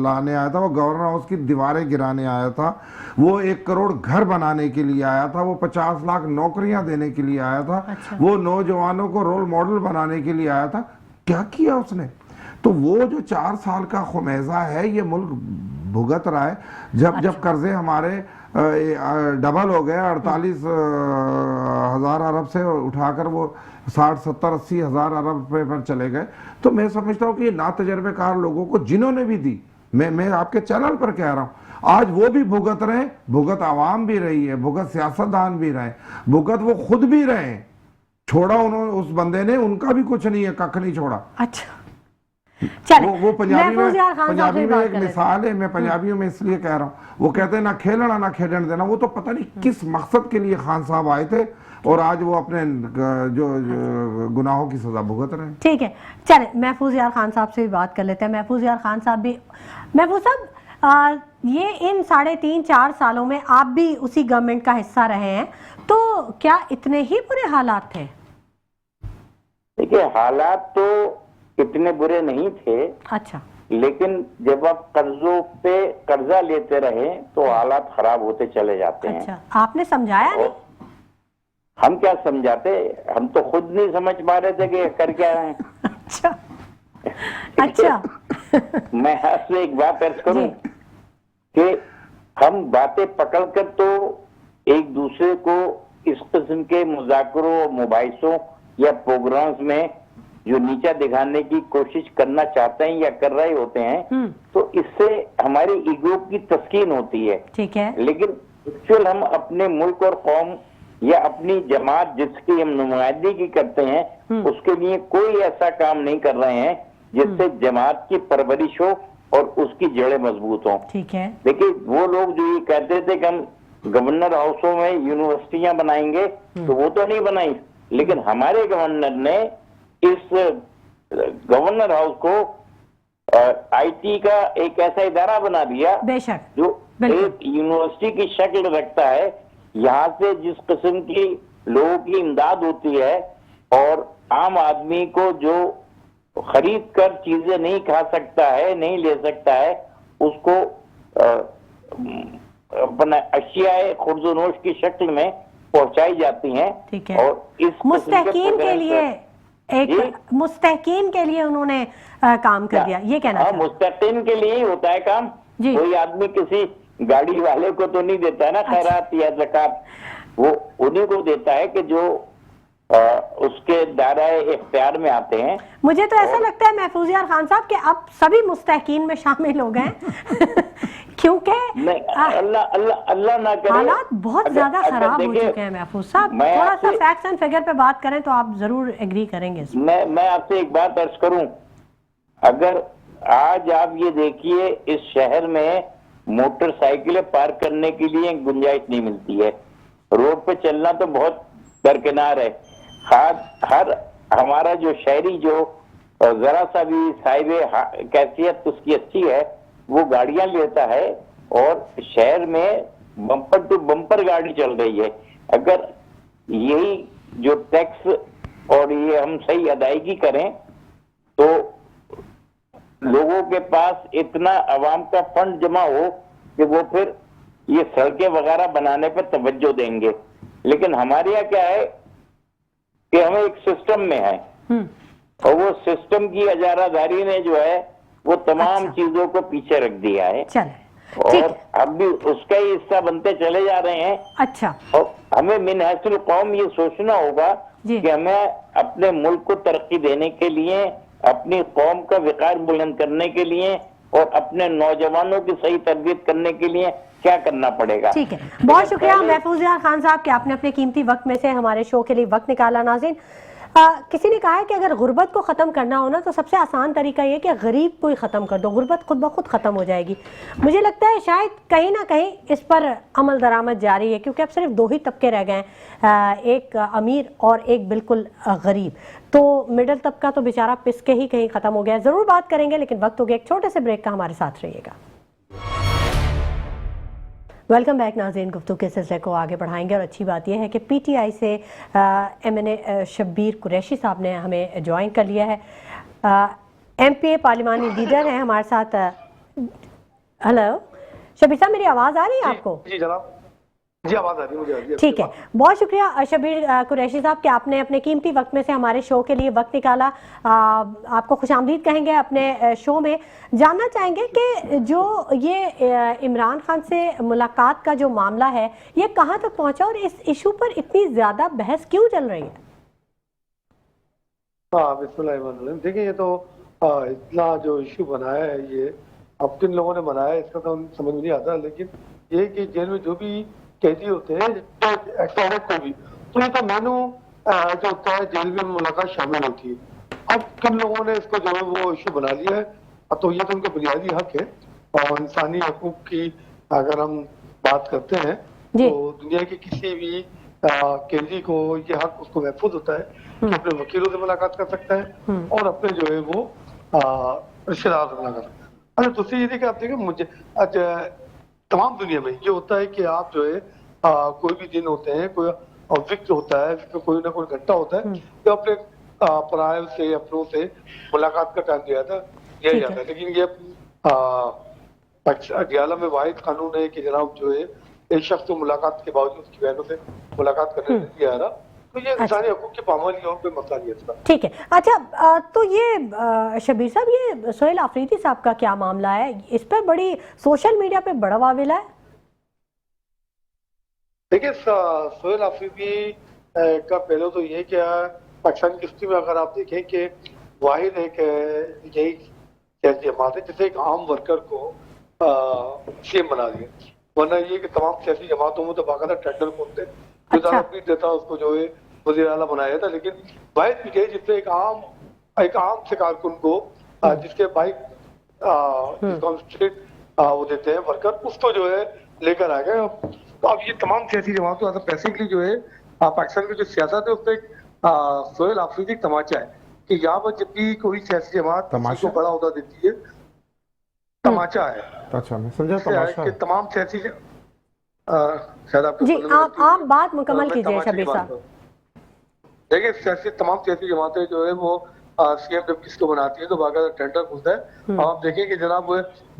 लाने आया था, वो गवर्नर हाउस की दीवारें गिराने आया था, वो 1 करोड़ घर बनाने के लिए आया था, वो 50 लाख नौकरियां देने के लिए आया था। अच्छा। वो नौजवानों को रोल मॉडल बनाने के लिए आया था। क्या किया उसने? तो वो जो 4 साल का खमेज़ा है ये मुल्क भुगत रहा है। जब कर्जे हमारे डबल हो गए, 48 हज़ार अरब से उठाकर वो 60, 70, 80 हज़ार अरब रुपये पर चले गए, तो मैं समझता हूँ कि ना तजर्बेकार लोगों को जिन्होंने भी दी, मैं आपके चैनल पर कह रहा हूँ, आज वो भी भुगत रहे हैं, भुगत आवाम भी रही है, भुगत सियासतदान भी रहे, भुगत वो खुद भी रहे। छोड़ा उन्होंने, उस बंदे ने, उनका भी कुछ नहीं है, कख नहीं छोड़ा। अच्छा, चले, वो पंजाबी में एक मिसाल है, मैं पंजाबियों में इसलिए कह रहा हूँ, वो कहते हैं ना खेलना ना खेलन देना। वो तो पता नहीं किस मकसद के लिए खान साहब आए थे, और आज वो अपने जो गुनाहों की सजा भुगत रहे हैं। ठीक है, चले महफूज यार खान साहब से भी बात कर लेते हैं। महफूज यार खान साहब भी, महफूज साहब ये इन 3.5-4 सालों में आप भी उसी गवर्नमेंट का हिस्सा रहे हैं, तो क्या इतने ही बुरे हालात थे? देखिए, हालात तो इतने बुरे नहीं थे। अच्छा, लेकिन जब आप कर्जों पे कर्जा लेते रहे तो हालात खराब होते चले जाते हैं। अच्छा, आपने समझाया नहीं? हम क्या समझाते, हम तो खुद नहीं समझ पा रहे थे कि कर क्या रहे हैं। अच्छा अच्छा मैं आपसे एक बात अर्ज करूं जी। कि हम बातें पकड़कर तो एक दूसरे को इस किस्म के मुज़ाकरों और मुबाहिसों या प्रोग्राम्स में जो नीचा दिखाने की कोशिश करना चाहते हैं या कर रहे होते हैं, तो इससे हमारी ईगो की तस्कीन होती है। ठीक है। लेकिन एक्चुअल हम अपने मुल्क और कौम या अपनी जमात जिसकी हम नुमाइंदगी करते हैं, उसके लिए कोई ऐसा काम नहीं कर रहे हैं जिससे जमात की परवरिश हो और उसकी जड़ें मजबूत हों। ठीक है। देखिए, वो लोग जो ये कहते थे कि हम गवर्नर हाउसों में यूनिवर्सिटियां बनाएंगे, तो वो तो नहीं बनाई, लेकिन हमारे गवर्नर ने इस गवर्नर हाउस को आईटी का एक ऐसा इदारा बना दिया बेशक, जो बिल्कुल। एक यूनिवर्सिटी की शक्ल रखता है। यहाँ से जिस किस्म की लोगों की इमदाद होती है और आम आदमी को जो खरीद कर चीजें नहीं खा सकता है, नहीं ले सकता है, उसको अपना अशियाए खुर्दनोश की शक्ल में पहुंचाई जाती हैं। ठीक है। और इस मुस्तहकीन के लिए एक मुस्तहकीन के लिए उन्होंने काम कर दिया, ये कहना चाहते हैं। मुस्तहकीन के लिए ही होता है काम। जी। कोई आदमी किसी गाड़ी वाले को तो नहीं देता है ना खैरात या ज़कात, वो उन्हीं को देता है कि जो उसके दायरे इख्तियार में आते हैं। मुझे तो ऐसा लगता है महफूज यार खान साहब कि अब सभी मुस्तहकीन में शामिल हो गए क्योंकि अल्लाह अल्लाह अल्लाह ना करे, हालात बहुत ज्यादा खराब हो चुके हैं। महफूज साहब, थोड़ा सा फैक्ट्स एंड फिगर पे बात करें तो आप जरूर एग्री करेंगे। मैं आपसे एक बात अर्ज करूं, अगर आज आप ये देखिए, इस शहर में मोटरसाइकिलें पार्क करने के लिए गुंजाइश नहीं मिलती है। रोड पे चलना तो बहुत दरकिनार है। हर हमारा जो शहरी जो जरा सा भी साहिब कैफियत उसकी अच्छी है, वो गाड़ियां लेता है और शहर में बम्पर टू बम्पर गाड़ी चल रही है। अगर यही जो टैक्स और ये हम सही अदायगी करें तो लोगों के पास इतना अवाम का फंड जमा हो कि वो फिर ये सड़कें वगैरह बनाने पर तवज्जो देंगे। लेकिन हमारे यहाँ क्या है कि हम एक सिस्टम में है और वो सिस्टम की अजारादारी ने जो है वो तमाम चीजों को पीछे रख दिया है। और हम भी उसका ही हिस्सा बनते चले जा रहे हैं। अच्छा। और हमें मिनहसुल कौम ये सोचना होगा कि हमें अपने मुल्क को तरक्की देने के लिए, अपनी कौम का विकार बुलंद करने के लिए और अपने नौजवानों की सही तरबियत करने के लिए क्या करना पड़ेगा। ठीक है, बहुत शुक्रिया महफूज यार खान साहब कि आपने अपने कीमती वक्त में से हमारे शो के लिए वक्त निकाला। नाज़रीन, किसी ने कहा है कि अगर गुर्बत को ख़त्म करना हो ना तो सबसे आसान तरीका ये कि गरीब को ही ख़त्म कर दो, गुर्बत खुद ब खुद ख़त्म हो जाएगी। मुझे लगता है शायद कहीं ना कहीं इस पर अमल दरामद जारी है, क्योंकि अब सिर्फ दो ही तबके रह गए हैं, एक अमीर और एक बिल्कुल गरीब। तो मिडिल तबका तो बेचारा पिस के ही कहीं ख़त्म हो गया। ज़रूर बात करेंगे, लेकिन वक्त हो गया एक छोटे से ब्रेक का। हमारे साथ रहिएगा। वेलकम बैक नाज़रीन, गुफ्तगू के सिलसिले को आगे बढ़ाएंगे और अच्छी बात यह है कि पीटीआई से MNA शब्बीर कुरैशी साहब ने हमें ज्वाइन कर लिया है। MPA पार्लिमानी लीडर हैं हमारे साथ। हेलो शब्बीर साहब, मेरी आवाज़ आ रही है आपको? जी जनाब, जी आवाज़ आ रही है मुझे। ठीक है, बहुत शुक्रिया शब्बीर कुरैशी साहब कि आपने अपने कीमती वक्त में से हमारे शो के लिए वक्त निकाला। आपको खुशामदीद कहेंगे अपने शो में। जानना चाहेंगे कि जो ये इमरान खान से मुलाकात का जो मामला है ये कहाँ तक पहुँचा और इस इशू पर इतनी ज़्यादा बहस क्यों चल रही है? हाँ, बिस्मिल्लाह। देखिए, ये तो इतना जो इशू बनाया है ये अब किन लोगों ने बनाया है इसका तो समझ में नहीं आता, लेकिन ये कि जेल में जो भी कैदी होते हैं को भी, तो ये तो मेनू जो होता है जेल में मुलाकात शामिल होती है। अब किन लोगों ने इसको जो है वो इशू बना लिया है, तो ये तो उनका बुनियादी हक है। और इंसानी हकूक की अगर हम बात करते हैं तो दुनिया के किसी भी कैदी को ये हक उसको महफूज होता है कि अपने वकीलों से मुलाकात कर सकता है और अपने जो है वो रिश्तेदार से मुलाकात। अच्छा, दूसरी ये देखिए, आप देखिए मुझे तमाम दुनिया में ये होता है कि आप जो है कोई भी दिन होते हैं, कोई विक्त होता है, कोई ना कोई घंटा होता है तो अपने परायल से अपनों से मुलाकात का टाइम दिया जाता है। लेकिन ये अडियाला में वाहिद कानून है कि जनाब जो है एक शख्स को मुलाकात के बावजूद उसकी बहनों से मुलाकात करने नहीं दिया रहा, तो ये इंसानी हकूक की पामाली और कोई मसला नहीं है इसका। ठीक है। अच्छा, तो ये शबीर साहब, ये सोहेल आफरीदी साहब का क्या मामला है? इस पर बड़ी सोशल मीडिया पे बड़ा वाविला है। देखिए, सोहेल आफरीदी का पहले तो ये क्या, पाकिस्तान की हिस्ट्री में अगर आप देखें कि वाहिद एक यही सियासी जमात है जिसे एक आम वर्कर को सीएम बना दिया, वरना ये कि तमाम सियासी जमातों में तो बाकायदा टेंडर खोलते हैं, जो ज्यादा पीट देता उसको जो है वज़ीर आला बनाया था। लेकिन वाहिद पीटीआई जिससे एक आम से कारकुन को जिसके बाइक स्ट्रीट वो देते हैं वर्कर, उसको जो है लेकर आ गए। तो अब ये तमाम सियासी जमातों पैसे के लिए जो है पाकिस्तान की जो सियासत है उससे सोहेल आफरीदी तमाचा है कि यहाँ पर जब भी कोई सियासी जमात किसी को बड़ा होता देती है, तमाचा है। अच्छा, मैं समझा तमाशा कि तमाम सियासी शायद आपको जी, आप बात मुकम्मल कीजिए शबीर साहब। देखिए, तमाम सियासी जमातें जो है वो सीएम जब किसको बनाती है तो बाकायदा टेंडर खुलता है। और आप देखें कि जनाब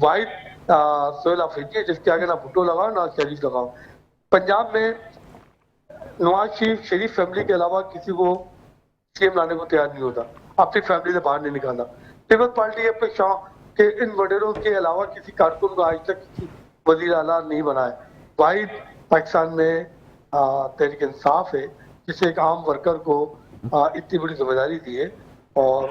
वाहिद सोहेल आफरीदी है जिसके आगे ना भुट्टो लगाओ ना शरीफ लगाओ। पंजाब में नवाज शरीफ फैमिली के अलावा किसी को सीएम लाने को तैयार नहीं होता, अपनी फैमिली से बाहर नहीं निकालता। पीपल्स पार्टी अपने शाह के इन वडेरों के अलावा किसी कारकुन को आज तक किसी वजीर आला नहीं बनाया। वाहिद पाकिस्तान में तहरीक इंसाफ है जिसे एक आम वर्कर को इतनी बड़ी जिम्मेदारी दी है, और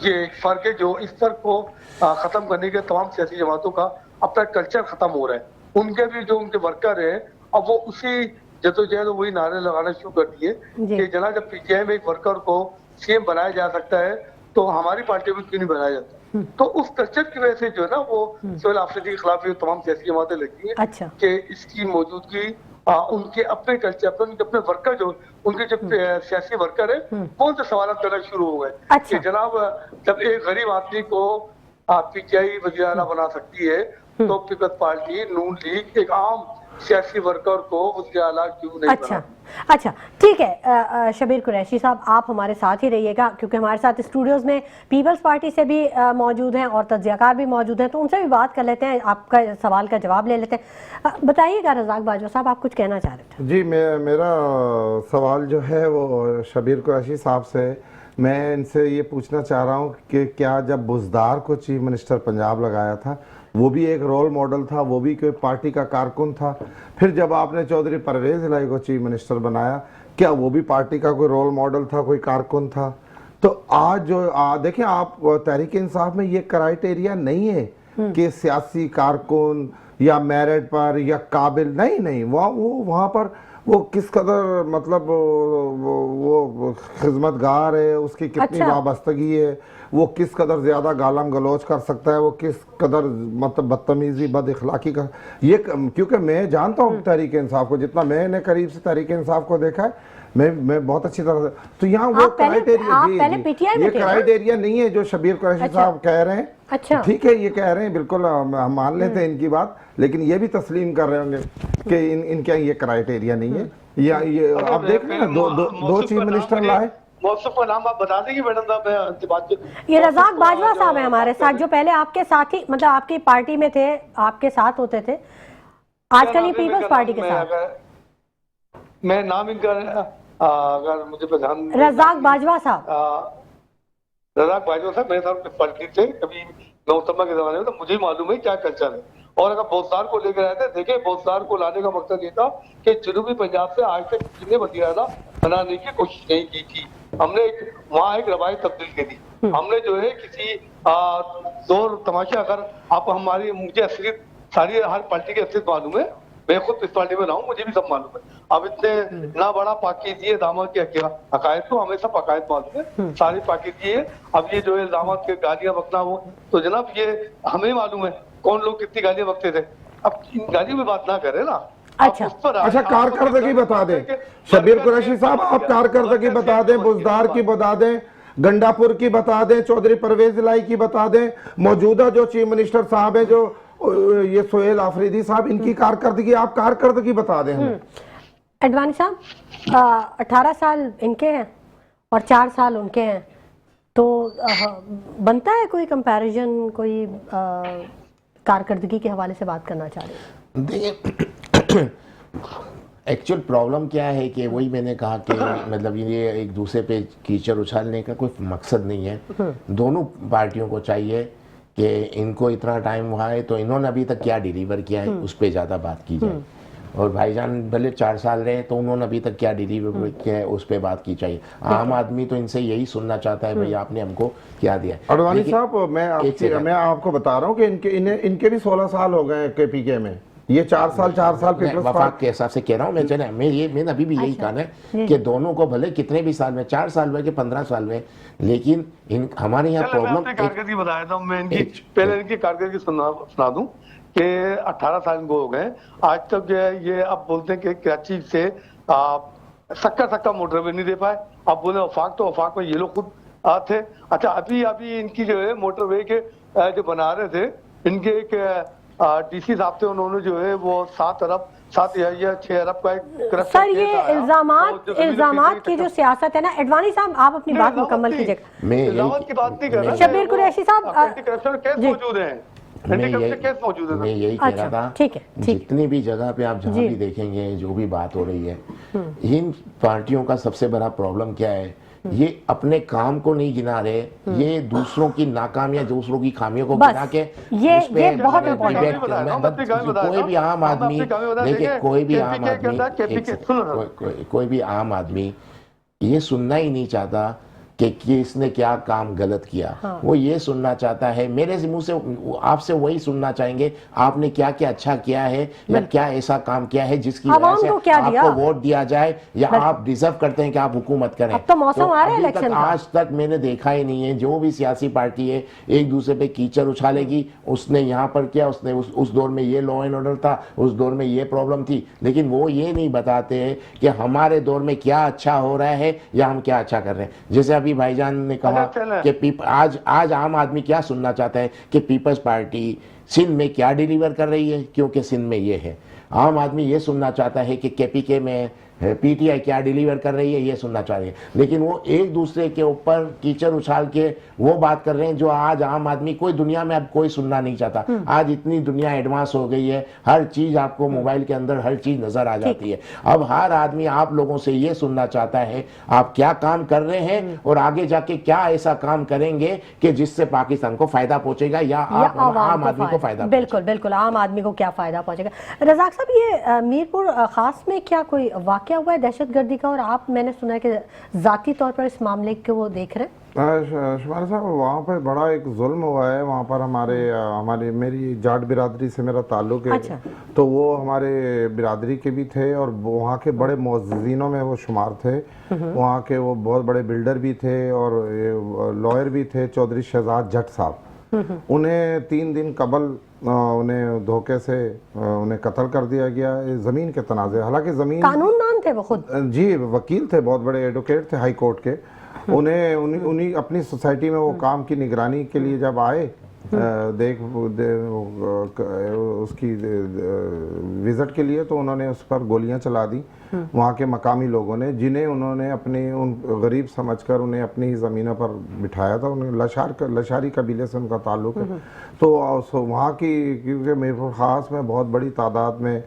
ये एक फर्क है जो इस फर्क को खत्म करने के तमाम सियासी जमातों का अपना कल्चर खत्म हो रहा है। उनके भी जो उनके वर्कर हैं अब वो उसी जदोजहद वही नारे लगाना शुरू कर दिए कि जना जब पीटीआई में एक वर्कर को सीएम बनाया जा सकता है तो हमारी पार्टी में क्यों नहीं बनाया जाता। तो उस कल्चर की वजह से जो है ना वो सोहेल आफरीदी के खिलाफ तमाम सियासी जमातें लगती हैं। अच्छा। कि इसकी मौजूदगी उनके अपने कल्चर पर उनके अपने वर्कर जो उनके जो सियासी वर्कर है वो उनसे सवाल करना शुरू हो गए। अच्छा। कि जनाब जब एक गरीब आदमी को पीटीआई वज़ीर आला बना सकती है तो पीपल्स पार्टी नून लीग एक आम सियासी वर्कर को वज़ीर आला क्यों नहीं अच्छा, अच्छा, ठीक है। शबीर कुरैशी साहब, आप हमारे साथ ही रहिएगा क्योंकि हमारे साथ स्टूडियोज में पीपल्स पार्टी से भी मौजूद हैं और तज्जियाकार भी मौजूद हैं, तो उनसे भी बात कर लेते हैं, आपका सवाल का जवाब ले लेते हैं। बताइएगा रज़ाक बाजवा साहब, आप कुछ कहना चाह रहे थे। जी, मेरा सवाल जो है वो शबीर कुरैशी साहब से, मैं इनसे ये पूछना चाह रहा हूँ कि क्या जब बुज़दार को चीफ मिनिस्टर पंजाब लगाया था वो भी एक रोल मॉडल था, वो भी कोई पार्टी का कारकुन था? फिर जब आपने चौधरी परवेज़ इलाही को चीफ मिनिस्टर बनाया, क्या वो भी पार्टी का कोई रोल मॉडल था, कोई कारकुन था? तो आज जो देखें आप, तहरीक इंसाफ में ये क्राइटेरिया नहीं है कि सियासी कारकुन या मेरिट पर या काबिल, नहीं, वहाँ पर वो किस कदर मतलब वो खिदमतगार है, उसकी कितनी वाबस्तगी है, वो किस कदर ज़्यादा गालम गलोच कर सकता है, वो किस कदर मतलब बदतमीज़ी बद इखलाकी का, ये क्योंकि मैं जानता हूँ तहरीक इंसाफ को, जितना मैंने करीब से तहरीक इंसाफ को देखा है, मैं बहुत अच्छी तरह से, तो यहाँ वो क्राइटेरिया ये क्राइटेरिया नहीं है जो शबीर कुरैशी साहब कह रहे हैं। अच्छा, ठीक है, ये कह रहे हैं, बिल्कुल हम मान लेते हैं इनकी बात, लेकिन ये भी तस्लीम कर रहे होंगे कि इनके ये क्राइटेरिया नहीं है। या ये आप देख रहे हैं दो चीफ मिनिस्टर लाए। मौसम का नाम आप बता देंगे मैडम साहब? ये रज़ाक बाजवा साहब है हमारे साथ, जो पहले आपके साथ ही मतलब आपकी पार्टी में थे, आपके साथ होते थे, आजकल ये पीपल्स पार्टी के साथ। मैं नाम इनका अगर मुझे प्रधान रज़ाक बाजवा साहब, रज़ाक बाजवा साहब मेरे साथ पार्टी थे कभी नौतमा के जमाने में, तो मुझे मालूम है क्या कल्चर है। और अगर बोसदार को लेकर आए थे, देखिए बोसदार को लाने का मकसद ये था कि जनूबी पंजाब से आज तक किसी ने वज़ीर आला बनाने की कोशिश नहीं की थी। हमने वहाँ एक रवायत तब्दील की थी। हमने जो है किसी दौर तमाशा, अगर आप हमारी मुझे असलियत सारी हर पार्टी की असलियत मालूम है, मैं खुद इस पार्टी में रहा हूँ, मुझे भी सब मालूम है। अब इतने ना बड़ा पाकिज़ी है दामाद के अकायद को हमें सब अकायद मालूम है, सारी पाकिज़ी है। अब ये जो है दामाद के गालियां बकना वो, तो जनाब ये हमें मालूम है कौन लोग कितनी गालियां बकते थे। अब इन गालियों में बात ना करें ना। अच्छा, कारकर्दगी बता दें शबीर कुरैशी साहब, आप कारकर्दगी बता दें, बुज़दार की बता दें, गंडापुर की बता दें, चौधरी परवेज़ इलाही की बता दें, मौजूदा जो चीफ मिनिस्टर साहब है जो ये सोहेल आफरीदी साहब, इनकी कारकर्दगी, आप कारकर्दगी बता दें हमें। एडवानी साहब 18 साल इनके हैं और 4 साल उनके हैं, तो बनता है कोई कंपैरिजन, कोई कारकर्दगी के हवाले से बात करना चाह रहे हैं? देखिए एक्चुअल प्रॉब्लम क्या है कि वही मैंने कहा कि मतलब ये एक दूसरे पे कीचड़ उछालने का कोई मकसद नहीं है। दोनों पार्टियों को चाहिए कि इनको इतना टाइम हुआ है तो इन्होंने अभी तक क्या डिलीवर किया है उस पर ज़्यादा बात की जाए, और भाईजान भले 4 साल रहे तो उन्होंने अभी तक क्या डिलीवर किया है उस पर बात की चाहिए। आम आदमी तो इनसे यही सुनना चाहता है भाई आपने हमको क्या दिया। अडवाणी लेकिन- साहब, मैं आपको बता रहा हूँ कि इनके भी 16 साल हो गए केपीके में। ये 4 साल पीपल्स वफाक के हिसाब से कह रहा हूँ मैं, चले मैंने अभी भी यही कहा है कि दोनों को भले कितने भी साल में, 4 साल हुए कि 15 साल हुए, लेकिन हमारे यहाँ चलो, मैं प्रॉब्लम अपनी कारकर्दगी बताया था। मैं इनकी पहले इनकी कारकर्दगी सुना दूं कि 18 साल इनको हो गए आज तक। ये अब बोलते हैं कि कराची से सक्का मोटरवे नहीं दे पाए। अब बोले वफाक में ये लोग खुद थे। अच्छा, अभी इनकी जो है मोटरवे के जो बना रहे थे, इनके एक डीसी साहब थे, उन्होंने जो है वो 7 या 6 अरब का एक करप्शन सर केस ये आया। इल्जामात की जो सियासत है ना, एडवाणी साहब आप अपनी बात मुकम्मल कीजिएगा। मैं इल्जामात की बात नहीं कर रहा। शब्बीर कुरैशी साहब, एंटी करप्शन केस जी। मौजूद हैं, एंटी करप्शन केस मौजूद है। मैं यही कह अच्छा, रहा था, ठीक है, ठीक। जितनी भी जगह पे आप जहाँ जी। भी देखेंगे जो भी बात हो रही है, इन पार्टियों का सबसे बड़ा प्रॉब्लम क्या है, ये अपने काम को नहीं गिना रहे, ये दूसरों की नाकामियां, दूसरों की खामियों को बस, गिना के ये उस पे बहुत डिबेट important कर- है। कोई भी आम आदमी देखिए, कोई भी आम आदमी कोई भी आम आदमी ये सुनना ही नहीं चाहता कि इसने क्या काम गलत किया। वो ये सुनना चाहता है, मेरे मुंह से आपसे वही सुनना चाहेंगे आपने क्या क्या अच्छा किया है या क्या ऐसा काम किया है जिसकी आवाम वजह को से क्या दिया? आपको वोट दिया जाए या आप डिजर्व करते हैं कि आप हुकूमत करें। अब तो मौसम आ रहा है अभी तक, इलेक्शन का। आज तक मैंने देखा ही नहीं है जो भी सियासी पार्टी है एक दूसरे पे कीचड़ उछालेगी, उसने यहाँ पर किया, उसने उस दौर में ये लॉ एंड ऑर्डर था, उस दौर में ये प्रॉब्लम थी, लेकिन वो ये नहीं बताते हैं कि हमारे दौर में क्या अच्छा हो रहा है या हम क्या अच्छा कर रहे हैं। जैसे अभी भाईजान ने कहा कि आज आम आदमी क्या सुनना चाहता है कि पीपल्स पार्टी सिंध में क्या डिलीवर कर रही है, क्योंकि सिंध में ये है। आम आदमी ये सुनना चाहता है कि केपीके में पीटीआई क्या डिलीवर कर रही है, ये सुनना चाह रही है, लेकिन वो एक दूसरे के ऊपर कीचड़ उछाल के वो बात कर रहे हैं जो आज आम आदमी, कोई दुनिया में अब कोई सुनना नहीं चाहता। आज इतनी दुनिया एडवांस हो गई है, हर चीज आपको मोबाइल के अंदर हर चीज नजर आ जाती है। अब हर आदमी आप लोगों से ये सुनना चाहता है आप क्या काम कर रहे हैं और आगे जाके क्या ऐसा काम करेंगे कि जिससे पाकिस्तान को फायदा पहुंचेगा या आम आदमी को फायदा। बिल्कुल बिल्कुल, आम आदमी को क्या फायदा पहुंचेगा। रज़ाक साहब, ये मीरपुर खास में क्या कोई वाकया हुआ है दहशतगर्दी का, और आप, मैंने सुना है कि जाती तौर पर इस मामले को वो देख रहे हैं? शुमार साहब, वहाँ पर बड़ा एक जुल्म हुआ है। वहाँ पर हमारी मेरी जाट बिरादरी से मेरा ताल्लुक है। अच्छा। तो वो हमारे बिरादरी के भी थे और वहाँ के बड़े मुअज़्ज़िज़ीनों में वो शुमार थे। वहाँ के वो बहुत बड़े बिल्डर भी थे और लॉयर भी थे, चौधरी शहजाद जट साहब। उन्हें 3 दिन कबल उन्हें धोखे से उन्हें कत्ल कर दिया गया ज़मीन के तनाज़े। हालांकि ज़मीन, कानूनदान थे वो खुद? जी, वकील थे, बहुत बड़े एडवोकेट थे हाई कोर्ट के। उन्हीं अपनी सोसाइटी में वो काम की निगरानी के लिए जब आए, उसकी विजिट के लिए, तो उन्होंने उस पर गोलियां चला दी वहाँ के मकामी लोगों ने, जिन्हें उन्होंने अपने उन गरीब समझकर उन्हें अपनी ही ज़मीनों पर बिठाया था। उन्हें लशारी कबीले से उनका ताल्लुक है। तो वहाँ की, क्योंकि मीरपुर ख़ास में बहुत बड़ी तादाद में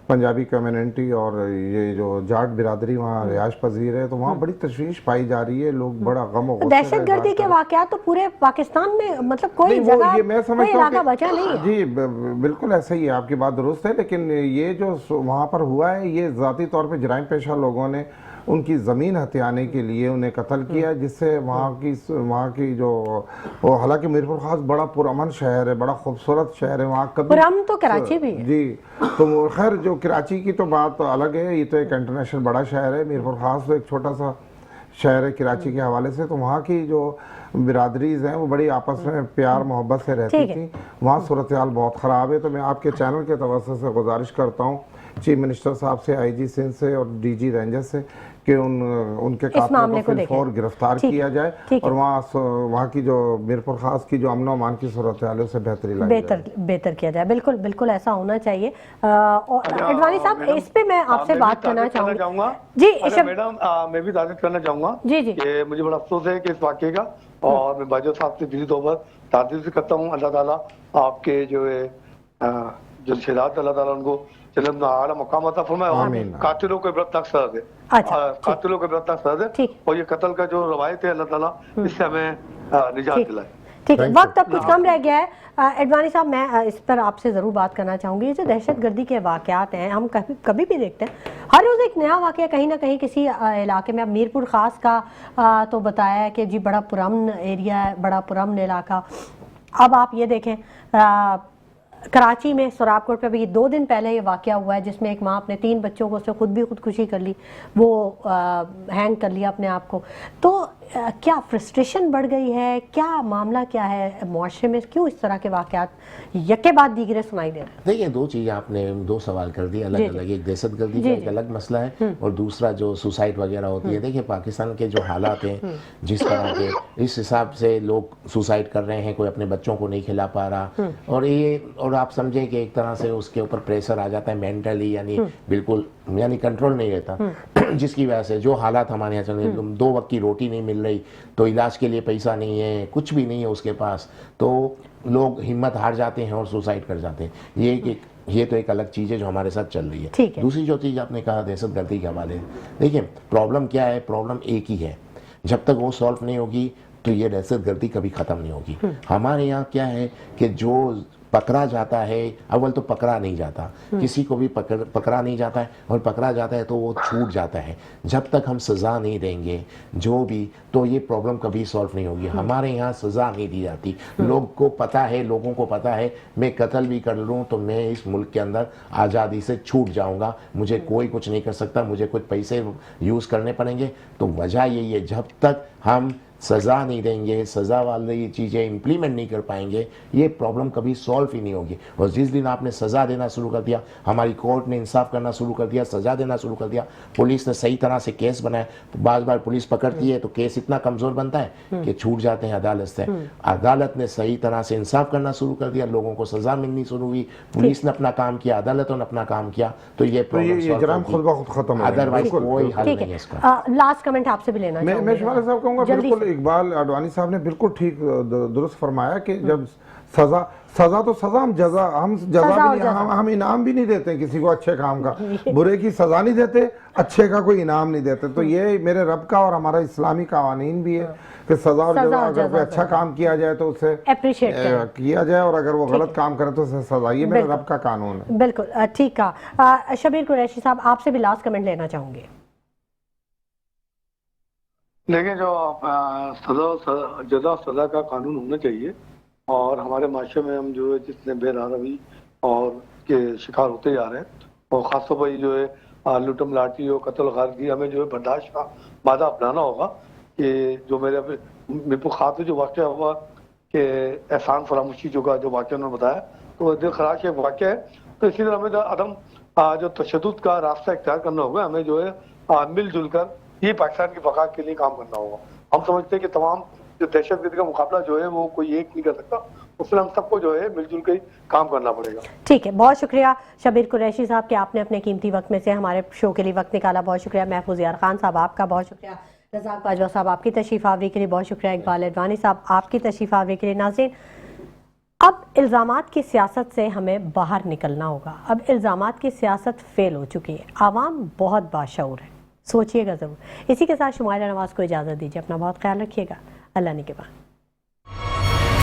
पंजाबी कम्युनिटी और ये जो जाट बिरादरी वहाँ रिहाइश पजीर है, तो वहाँ बड़ी तशवीश पाई जा रही है। लोग बड़ा गम और दहशतगर्दी के वाकयात तो पूरे पाकिस्तान में, मतलब कोई नहीं, वो जगह, ये मैं कोई समझता इलाका हूँ बचा नहीं है। जी, बिल्कुल ऐसा ही है, आपकी बात दुरुस्त है। लेकिन ये जो वहाँ पर हुआ है, ये ज़ाती तौर पे जराइम पेशा लोगों ने उनकी ज़मीन हथियाने के लिए उन्हें कत्ल किया, जिससे वहाँ की जो, हालांकि मीरपुर खास बड़ा पुरअमन शहर है, बड़ा खूबसूरत शहर है। वहाँ कभी पुरअमन तो कराची भी है। जी, तो खैर जो कराची की तो बात अलग है, ये तो एक इंटरनेशनल बड़ा शहर है। मीरपुर खास तो एक छोटा सा शहर है कराची के हवाले से। तो वहाँ की जो बिरादरीज हैं वो बड़ी आपस में प्यार मोहब्बत से रहती थी। वहाँ सूरत हाल बहुत ख़राब है। तो मैं आपके चैनल के तवज्जो से गुजारिश करता हूँ चीफ मिनिस्टर साहब से, आईजी सिंध से और डीजी रेंजर से कि उनके कातिलों को फिलफौर गिरफ्तार किया जाए और वहाँ की जो मीरपुर खास की जो अमन और अमान की सूरत हाल है उसे बेहतर किया जाए। बिल्कुल बिल्कुल ऐसा होना चाहिए। और एडवाणी साहब, इस पे मैं आपसे बात करना चाहूँगा जी। मैडम, मैं भी तारीफ करना चाहूँगा कि मुझे बड़ा अफसोस है कि इस वाक़े का, और मैं बाजवा साहब से दिली तौर पर तारीफ करता हूँ। अल्लाह ताला आपके जो है जो शहजाद, अल्लाह ताला उनको चले अपना आला मकाम अता फरमाए और आमीन। कातिलों को इबरतनाक सजा दे। अच्छा, ठीक। कातिलों को इबरतनाक सजा दे ठीक। और ये कत्ल का जो रवायत है अल्लाह ताला इससे हमें निजात ठीक दिलाए। ठीक है, Thank you. वक्त अब कुछ कम रह गया है। एडवानी साहब, मैं इस पर आपसे ज़रूर बात करना चाहूँगी। ये जो दहशतगर्दी के वाक़यात हैं, हम कभी कभी भी देखते हैं, हर रोज़ एक नया वाक़या कहीं ना कहीं किसी इलाके में। अब मीरपुर ख़ास का तो बताया है कि जी बड़ा पुरअमन एरिया है, बड़ा पुरअमन इलाका। अब आप ये देखें, कराची में सुराबकोट पे भी 2 दिन पहले ये वाक़या हुआ है जिसमें एक माँ अपने 3 बच्चों को, उसने खुद भी खुदकुशी कर ली, वो हैंग कर लिया अपने आप को। तो क्या फ्रस्ट्रेशन बढ़ गई है, क्या मामला क्या है मुआशरे में, क्यों इस तरह के वाक़यात यके बाद दीगरे सुनाई दे रहे हैं? देखिए, 2 चीज़ आपने 2 सवाल कर दिए अलग अलग। एक दहशतगर्दी का एक अलग मसला है और दूसरा जो सुसाइड वगैरह होती है। देखिए, पाकिस्तान के जो हालात हैं, जिस तरह के, इस हिसाब से लोग सुसाइड कर रहे हैं, कोई अपने बच्चों को नहीं खिला पा रहा, और आप समझें कि एक तरह से उसके ऊपर प्रेशर आ जाता है मेंटली, यानी बिल्कुल यानी कंट्रोल नहीं रहता, जिसकी वजह से जो हालात हमारे यहाँ चल रहे हैं, 2 वक्त की रोटी नहीं मिल रही, तो इलाज के लिए पैसा नहीं है, कुछ भी नहीं है उसके पास, तो लोग हिम्मत हार जाते हैं और सुसाइड कर जाते हैं। ये तो एक अलग चीज़ है जो हमारे साथ चल रही ठीक है। है। दूसरी जो चीज़ आपने कहा दहशतगर्दी के हवाले, देखिए प्रॉब्लम क्या है, प्रॉब्लम एक ही है, जब तक वो सॉल्व नहीं होगी तो ये दहशतगर्दी कभी ख़त्म नहीं होगी। हमारे यहाँ क्या है कि जो पकड़ा जाता है, अव्वल तो पकड़ा नहीं जाता, किसी को भी पकड़ा नहीं जाता है, और पकड़ा जाता है तो वो छूट जाता है। जब तक हम सज़ा नहीं देंगे जो भी, तो ये प्रॉब्लम कभी सॉल्व नहीं होगी। हमारे यहाँ सज़ा नहीं दी जाती। लोगों को पता है मैं कत्ल भी कर लूँ तो मैं इस मुल्क के अंदर आज़ादी से छूट जाऊँगा, मुझे कोई कुछ नहीं कर सकता, मुझे कुछ पैसे यूज़ करने पड़ेंगे। तो वजह यही है, जब तक हम सज़ा नहीं देंगे, सज़ा वाली चीज़ें इम्प्लीमेंट नहीं कर पाएंगे, ये प्रॉब्लम कभी सॉल्व ही नहीं होगी। और जिस दिन आपने सज़ा देना शुरू कर दिया, हमारी कोर्ट ने इंसाफ करना शुरू कर दिया, सज़ा देना शुरू कर दिया, पुलिस ने सही तरह से केस बनाया, बार बार पुलिस पकड़ती है तो केस इतना कमज़ोर बनता है कि छूट जाते हैं अदालत से। अदालत ने सही तरह से इंसाफ करना शुरू कर दिया, लोगों को सज़ा मिलनी शुरू हुई, पुलिस ने अपना काम किया, अदालतों ने अपना काम किया, तो ये जराम खुद ब खुद खत्म हो जाएंगे। अदरवाइज कोई हल ठीक नहीं है है। इसका। लास्ट कमेंट आपसे भी लेना मैं चाहूंगी। शवाला साहब कहूँगा, जल्दी बिल्कुल से। इकबाल अडवाणी साहब ने बिल्कुल ठीक दुरुस्त फरमाया कि जब सजा तो सजा, हम जजा भी नहीं, हम इनाम भी नहीं देते किसी को अच्छे काम का, बुरे की सजा नहीं देते, अच्छे का कोई इनाम नहीं देते। तो ये मेरे रब का और हमारा इस्लामी कानून भी है कि सजा और जजा, अगर कोई अच्छा काम किया जाए तो उसे अप्रिशिएट किया जाए, और अगर वो गलत काम करे तो उसे सजा। ये मेरे रब का कानून है। बिल्कुल ठीक कहा। शबीर कुरैशी साहब, आपसे भी लास्ट कमेंट लेना चाहूंगे। लेकिन जो सजा का कानून होना चाहिए, और हमारे माशरे में हम जो है जितने बेरारवी और के शिकार होते जा रहे हैं, और ख़ासतौर पर जो है लुटम लाठी और कत्ल गारगी, हमें जो है बर्दाश्त का मादा अपनाना होगा। कि जो मेरे मीरपुर खास में जो वाक़या हुआ कि एहसान फरामोशी जो वाक़या उन्होंने बताया, तो वो दिल खराश एक वाक़या है। तो इसी तरह हमें अदम जो तशद्दुद का रास्ता इख्तियार करना होगा, हमें जो है मिलजुल कर ये पाकिस्तान की बका के लिए काम करना होगा। हम समझते हैं कि तमाम जो दहशतगर्दी का मुकाबला जो है वो कोई एक नहीं कर सकता, उसमें हम सबको जो है मिलजुल के काम करना पड़ेगा। ठीक है, बहुत शुक्रिया शबीर कुरैशी साहब कि आपने अपने कीमती वक्त में से हमारे शो के लिए वक्त निकाला। बहुत शुक्रिया महफूज यार खान साहब, आपका बहुत शुक्रिया। रज़ाक बाजवा साहब, आपकी तशरीफ आवरी के लिए बहुत शुक्रिया। इकबाल अडवाणी साहब, आपकी तशरीफ आवरी के लिए। नाज़रीन, अब इल्ज़ामात की सियासत से हमें बाहर निकलना होगा। अब इल्ज़ामात की सियासत फेल हो चुकी है, आवाम बहुत बाशऊर है, सोचिएगा ज़रूर। इसी के साथ शुमाइला नवाज़ को इजाज़त दीजिए। अपना बहुत ख्याल रखिएगा। अल्लाह निगहबान।